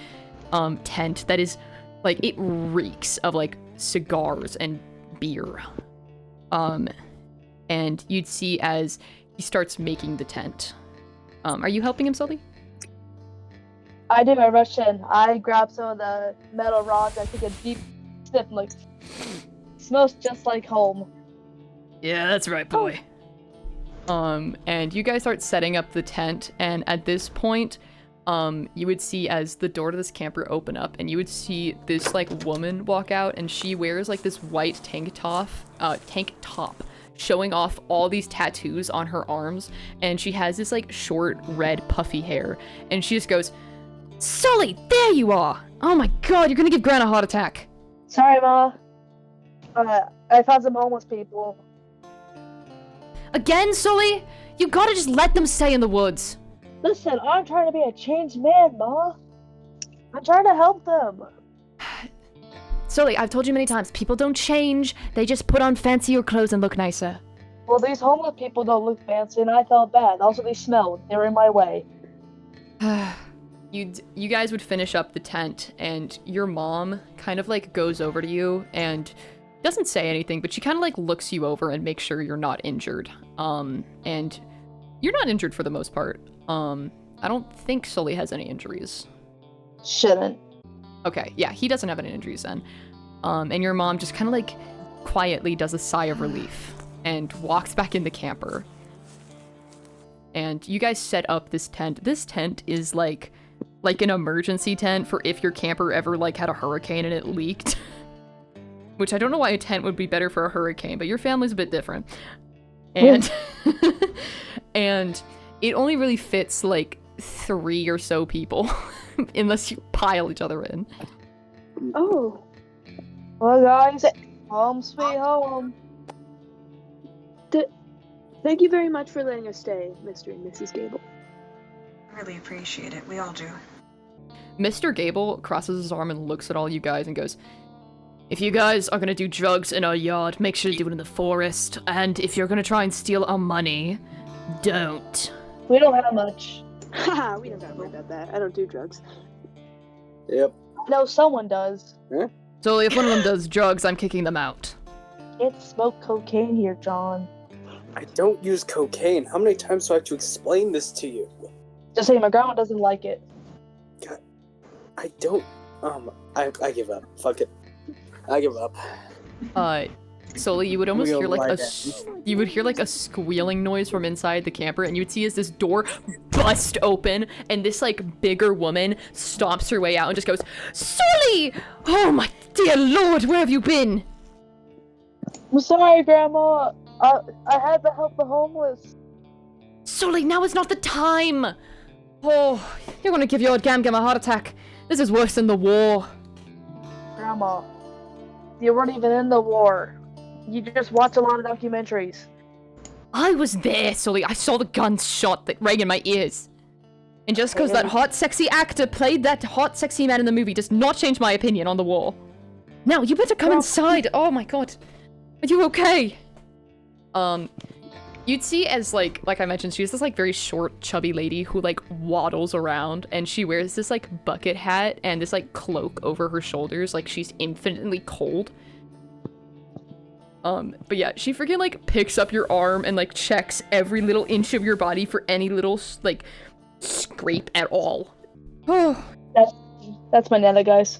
tent that is like, it reeks of like cigars and beer. And you'd see as he starts making the tent. Are you helping him, Sully? I did my rush in. I grabbed some of the metal rods. I took a deep sniff and like, smells just like home. Yeah, that's right, boy. And you guys start setting up the tent, and at this point, you would see as the door to this camper open up, and you would see this like woman walk out, and she wears like this white tank top, showing off all these tattoos on her arms, and she has this like short red puffy hair, and she just goes, "Sully, there you are! Oh my god, you're gonna give Gran a heart attack." Sorry, Ma. I found some homeless people. Again, Sully? You gotta just let them stay in the woods. Listen, I'm trying to be a changed man, Ma. I'm trying to help them. Sully, I've told you many times, people don't change. They just put on fancier clothes and look nicer. Well, these homeless people don't look fancy, and I felt bad. Also, they smelled. They were in my way. You guys would finish up the tent, and your mom kind of like goes over to you and doesn't say anything, but she kind of like looks you over and makes sure you're not injured. And you're not injured for the most part. I don't think Sully has any injuries. Shouldn't. Okay, yeah, he doesn't have any injuries then. And your mom just kind of like quietly does a sigh of relief and walks back in the camper. And you guys set up this tent. This tent is like an emergency tent for if your camper ever like had a hurricane and it leaked. Which I don't know why a tent would be better for a hurricane, but your family's a bit different. And and it only really fits like 3 or so people unless you pile each other in. Oh. Well, guys, home sweet home. Thank you very much for letting us stay, Mr. and Mrs. Gable. I really appreciate it. We all do. Mr. Gable crosses his arm and looks at all you guys and goes, if you guys are gonna do drugs in our yard, make sure to do it in the forest. And if you're gonna try and steal our money, don't. We don't have much. Haha, we don't gotta worry about that. I don't do drugs. Yep. No, someone does. So if one of them does drugs, I'm kicking them out. Can't smoke cocaine here, John. I don't use cocaine. How many times do I have to explain this to you? Just saying, my grandma doesn't like it. God, I don't. I give up. Fuck it. I give up. Sully, you would almost We'll hear like lie a down. you would hear like a squealing noise from inside the camper, and you would see as this door bust open, and this like bigger woman stomps her way out and just goes, Sully! Oh my dear lord, where have you been? I'm sorry, Grandma. I had to help the homeless. Sully, now is not the time! Oh, you're gonna give your old Gam Gam a heart attack. This is worse than the war. Grandma, you weren't even in the war. You just watch a lot of documentaries. I was there, Sully. I saw the guns shot that rang in my ears. And just because that hot, sexy actor played that hot, sexy man in the movie does not change my opinion on the war. Now, you better come inside. Oh my god. Are you okay? You'd see as, like I mentioned, she's this, like, very short, chubby lady who, like, waddles around, and she wears this, like, bucket hat and this, like, cloak over her shoulders, like she's infinitely cold. But yeah, she freaking, like, picks up your arm and, like, checks every little inch of your body for any little, like, scrape at all. Oh. That's my Nana, guys.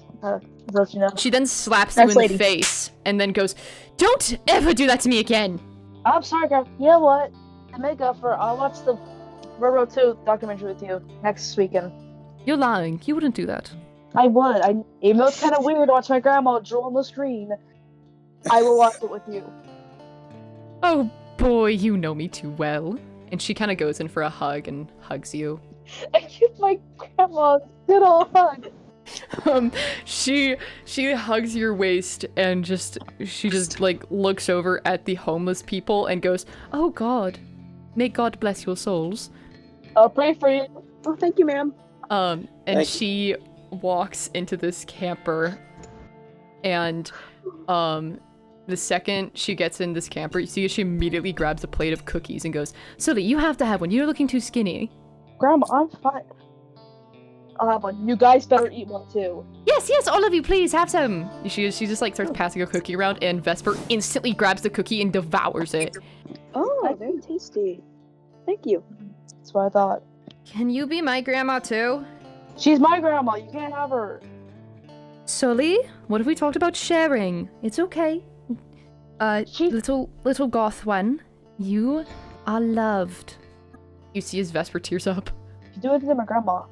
Let you know. She then slaps you in the face and then goes, don't ever do that to me again! I'm sorry, Grandma. You know what? To make up for, I'll watch the Railroad 2 documentary with you next weekend. You're lying. You wouldn't do that. I would. Even though it's kind of weird to watch my grandma drool on the screen, I will watch it with you. Oh boy, you know me too well. And she kind of goes in for a hug and hugs you. I give my grandma a good old hug. She hugs your waist and she just like looks over at the homeless people and goes, oh god, may God bless your souls. I'll pray for you. Oh, thank you, ma'am. And she walks into this camper, and the second she gets in this camper, you see she immediately grabs a plate of cookies and goes, Sully, you have to have one. You're looking too skinny. Grandma, I'm fine. I'll have one. You guys better eat one too. Yes, all of you, please have some. She just like starts passing a cookie around, and Vesper instantly grabs the cookie and devours it. Oh, very tasty. Thank you. That's what I thought. Can you be my grandma too? She's my grandma. You can't have her. Sully, what have we talked about sharing? It's okay. Little goth one, you are loved. You see as Vesper tears up. If you do it to my grandma,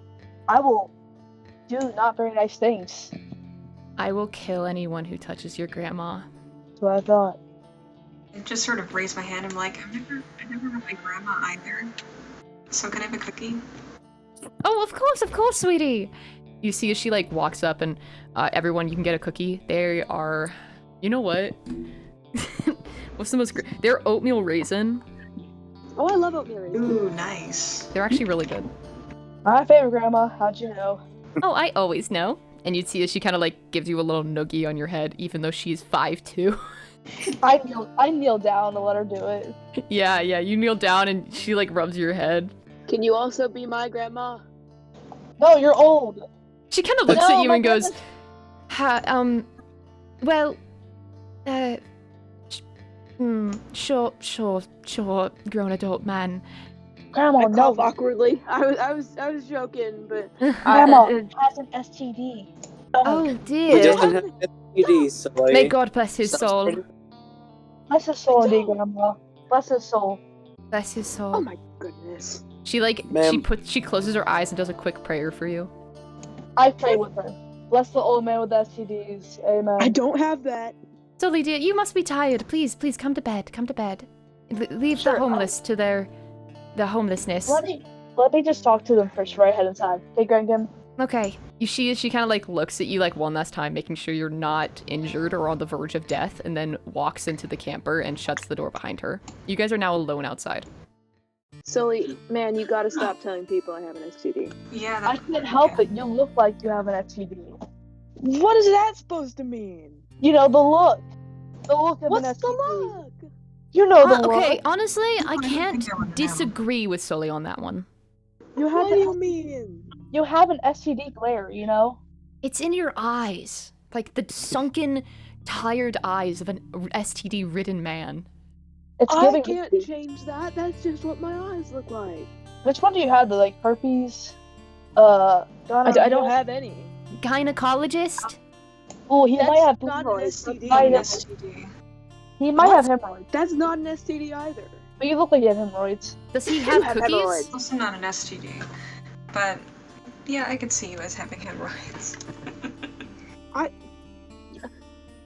I will do not very nice things. I will kill anyone who touches your grandma. That's what I thought. I just sort of raise my hand. I'm like, I've never met my grandma either. So can I have a cookie? Oh, of course, sweetie. You see as she like walks up and everyone, you can get a cookie. They are, you know what? What's the most great? They're oatmeal raisin. Oh, I love oatmeal raisin. Ooh, nice. They're actually really good. My favorite grandma. How'd you know? Oh, I always know. And you'd see as she kind of like gives you a little noogie on your head, even though she's 5'2". I kneel down to let her do it. Yeah, you kneel down and she like rubs your head. Can you also be my grandma? No, you're old. She kind of looks No, at you my and goes, goodness. well, sure, grown adult man. Grandma, I no. cough awkwardly. I was joking, but Grandma has an STD. Oh He dear. doesn't have STD, so like. May God bless his sounds soul. pretty- Bless his soul, indeed, Grandma. Bless his soul. Bless his soul. oh my goodness. She like Ma'am. she closes her eyes and does a quick prayer for you. I pray with her. Bless the old man with STDs. Amen. I don't have that. Sully dear, you must be tired. Please come to bed. Come to bed. Leave Sure, the homeless to their homelessness. Let me just talk to them first before I head inside. Okay, Grangham? Okay. She kind of like looks at you like one last time, making sure you're not injured or on the verge of death, and then walks into the camper and shuts the door behind her. You guys are now alone outside. Sully, man, you gotta stop telling people I have an STD. Yeah, I can't help it. You look like you have an STD. What is that supposed to mean? You know, the look. The look of an What's the STD. look? You know the look. Okay, honestly, I don't can't think I would know. disagree with Sully on that one. You have What do an you mean? You have an STD glare, you know? It's in your eyes. Like the sunken, tired eyes of an STD-ridden man. It's I giving. can't change that. That's just what my eyes look like. Which one do you have? The like herpes? I don't have any. Gynecologist? Oh, he That's might have not an hemorrhoids. STD. STD. He might have hemorrhoids. That's not an STD either. But you look like you have hemorrhoids. Does he have have cookies? hemorrhoids. Also not an STD, but yeah, I could see you as having hemorrhoids.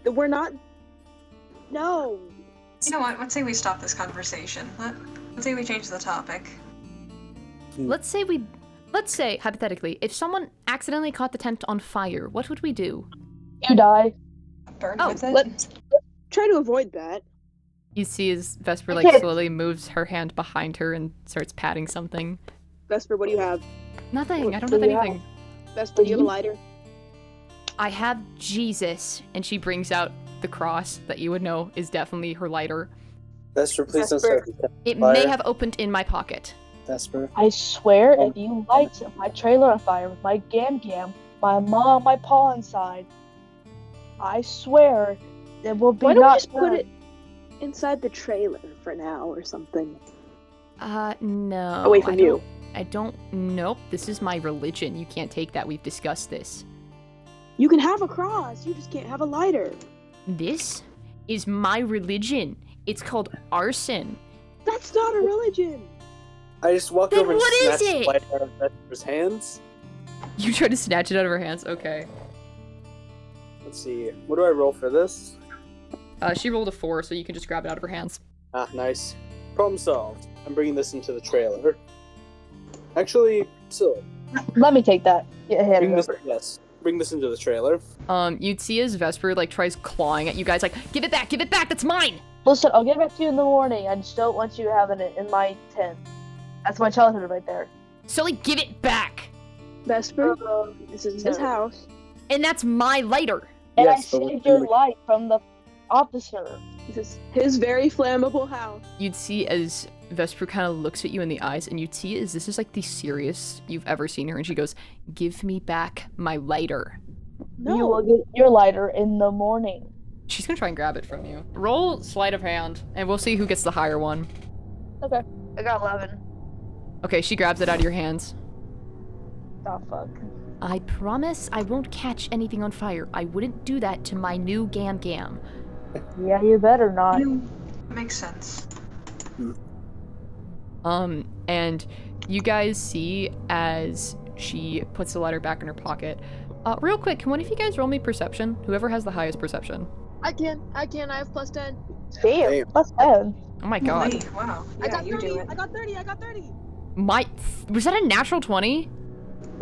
We're not. No. You know what? Let's say we stop this conversation. Let's say we change the topic. Let's say, hypothetically, if someone accidentally caught the tent on fire, what would we do? You die. Burn Oh, with it. Let's try to avoid that. You see as Vesper, Okay. slowly moves her hand behind her and starts patting something. Vesper, what do you have? Nothing, I don't What have do you have? anything. Vesper, do you have a lighter? I have Jesus, and she brings out the cross that you would know is definitely her lighter. Vesper, please don't Vesper. start. It Fire. may have opened in my pocket. Vesper. I swear, if you light my trailer on fire with my gam, my mom, my paw inside, I swear it will be Why don't we not just put good. it inside the trailer for now or something? No. Away from you. Nope, this is my religion. You can't take that. We've discussed this. You can have a cross. You just can't have a lighter. This is my religion. It's called arson. That's not a religion. I just walked Then over and what is snatched it? the light out of Vesper's hands. You try to snatch it out of her hands? Okay. Let's see. What do I roll for this? She rolled a 4, so you can just grab it out of her hands. Ah, nice. Problem solved. I'm bringing this into the trailer. Actually, so Let me take that. Yeah, hand bring it this. over. Yes, bring this into the trailer. You'd see as Vesper, tries clawing at you guys, give it back, that's mine! Listen, I'll get back to you in the morning. I just don't want you having it in my tent. That's my childhood right there. Sully, give it back! Vesper, this is his no. house. And that's my lighter! And Yes, I but saved we- your life from the officer. This is his very flammable house. You'd see as Vesper kind of looks at you in the eyes, and you'd see as this is the serious you've ever seen her, and she goes, "Give me back my lighter." No. You will get your lighter in the morning. She's gonna try and grab it from you. Roll sleight of hand, and we'll see who gets the higher one. Okay. I got 11. Okay, she grabs it out of your hands. Oh, fuck. I promise I won't catch anything on fire. I wouldn't do that to my new Gam Gam. Yeah, you better not. Makes sense. And you guys see as she puts the lighter back in her pocket. Real quick, can one of you guys roll me perception? Whoever has the highest perception. I can. I have +10. Damn, Damn. plus 10. Oh my god. Holy, wow. I Yeah, got you 30. do it. I got 30. I got 30. Was that a natural 20?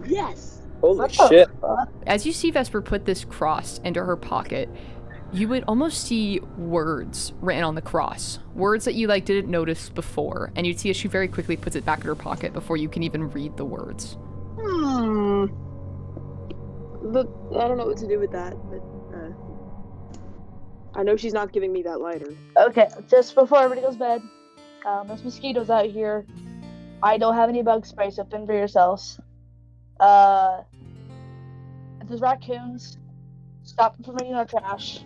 Yes. Holy What the shit! fuck? As you see Vesper put this cross into her pocket, you would almost see words written on the cross. Words that you didn't notice before. And you'd see as she very quickly puts it back in her pocket before you can even read the words. But I don't know what to do with that, but I know she's not giving me that lighter. Okay, just before everybody goes to bed, there's mosquitoes out here. I don't have any bug spray, so fend for yourselves. If there's raccoons, stop them from eating our trash.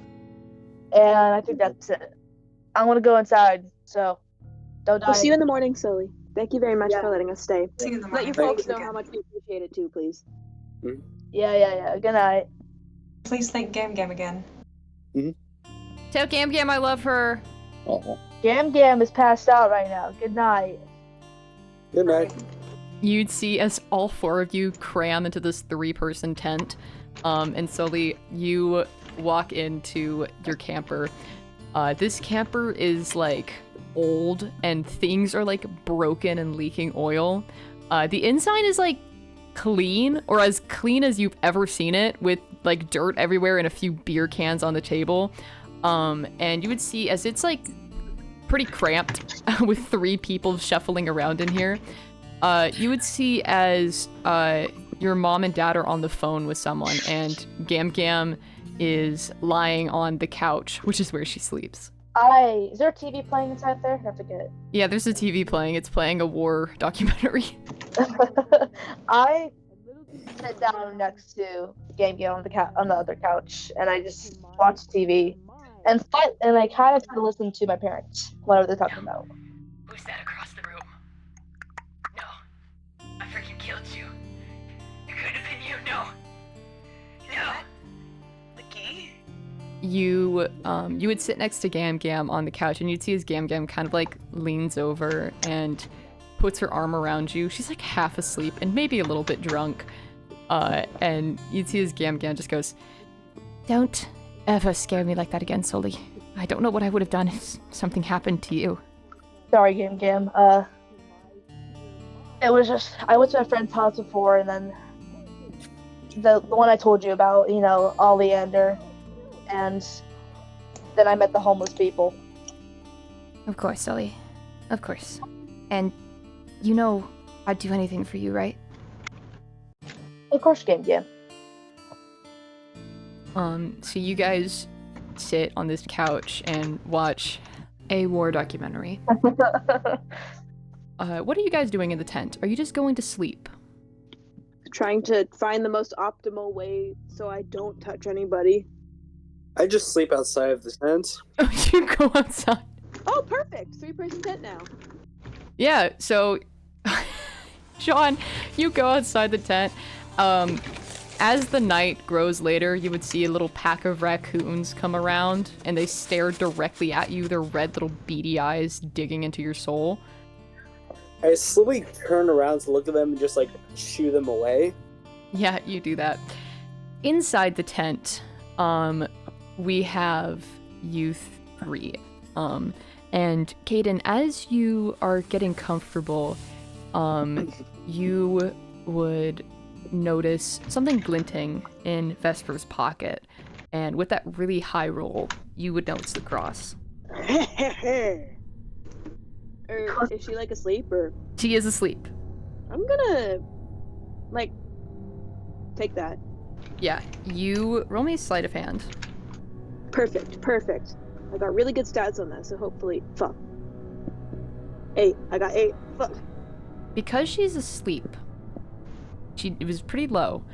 And I think that's it. I'm gonna go inside, so don't die. We'll see you in the morning, Sully. Thank you very much for letting us stay. See you in the Let morning. your folks know how much we appreciate it too, please. Yeah. Good night. Please thank Gam Gam again. Tell Gam Gam I love her. Oh. Gam Gam is passed out right now. Good night. Good night. You'd see as all four of you cram into this 3-person tent, and slowly you walk into your camper. This camper is like old and things are like broken and leaking oil. The inside is like clean, or as clean as you've ever seen it, with like dirt everywhere and a few beer cans on the table. And you would see as it's like pretty cramped with 3 people shuffling around in here. You would see as your mom and dad are on the phone with someone, and Gam Gam is lying on the couch, which is where she sleeps. Is there a TV playing inside there? I forget. Yeah, there's a TV playing. It's playing a war documentary. I sit down next to Game Game on the other couch, and I just watch TV, and I kind of try to listen to my parents, whatever they're talking about. Who's that across the room? No. I freaking killed you. It couldn't have been you. No. The key? You would sit next to Gam Gam on the couch, and you'd see as Gam Gam kind of like leans over and puts her arm around you. She's like half asleep and maybe a little bit drunk. And you'd see as Gam Gam just goes, "Don't ever scare me like that again, Sully. I don't know what I would have done if something happened to you." Sorry, Game Game. It was just I went to my friend's house before, and then the one I told you about, Oleander, and then I met the homeless people. Of course, Sully. Of course. And I'd do anything for you, right? Of course, Game Game. So you guys sit on this couch and watch a war documentary. What are you guys doing in the tent? Are you just going to sleep? Trying to find the most optimal way so I don't touch anybody. I just sleep outside of the tent. Oh, you go outside. Oh, perfect! 3-person tent now. Yeah, so Sean, you go outside the tent. As the night grows later, you would see a little pack of raccoons come around, and they stare directly at you, their red little beady eyes digging into your soul. I slowly turn around to look at them and just like shoo them away. Yeah, you do that. Inside the tent, we have you 3. And Caden, as you are getting comfortable, you would notice something glinting in Vesper's pocket. And with that really high roll, you would notice the cross. Or is she like asleep, or? She is asleep. I'm gonna, take that. Yeah, you roll me a sleight of hand. Perfect. I got really good stats on that, so hopefully, fuck. 8. I got 8. Fuck. Because she's asleep, it was pretty low.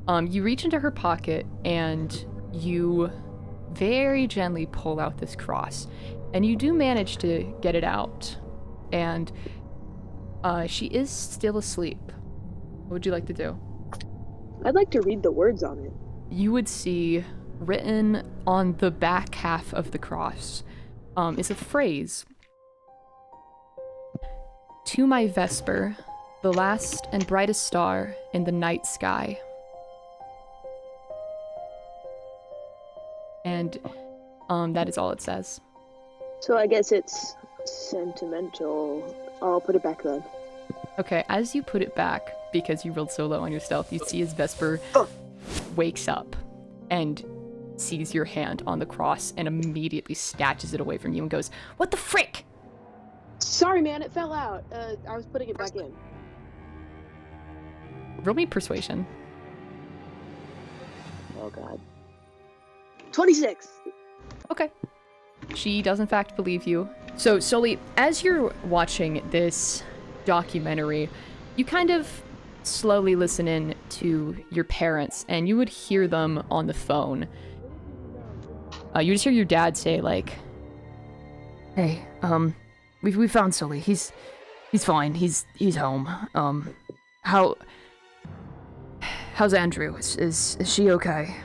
You reach into her pocket and you very gently pull out this cross, and you do manage to get it out. And she is still asleep. What would you like to do? I'd like to read the words on it. You would see written on the back half of the cross is a phrase. "To my Vesper, the last and brightest star in the night sky." And that is all it says. So I guess it's sentimental. I'll put it back then. Okay, as you put it back, because you rolled so low on your stealth, you see as Vesper wakes up and sees your hand on the cross and immediately snatches it away from you and goes, "What the frick?" Sorry, man, it fell out. I was putting it back in. Roll me persuasion. Oh god. 26. Okay. She does in fact believe you. So, Sully, as you're watching this documentary, you kind of slowly listen in to your parents, and you would hear them on the phone. You just hear your dad say, like, "Hey, we found Sully. He's fine. He's home. How's Andrew? Is she okay?"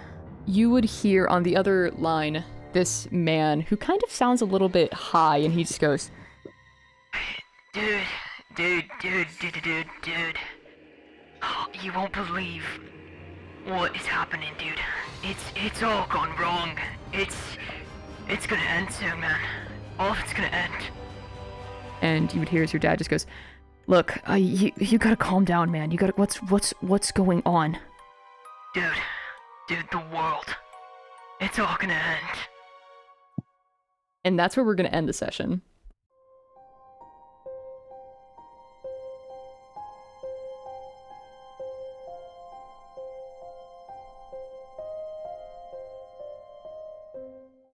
You would hear on the other line this man who kind of sounds a little bit high, and he just goes, Dude. You won't believe what is happening, dude. It's all gone wrong. It's gonna end soon, man. All of it's gonna end. And you would hear as your dad just goes, "Look, you gotta calm down, man. You gotta, what's going on?" Dude, the world. It's all gonna end. And that's where we're gonna end the session.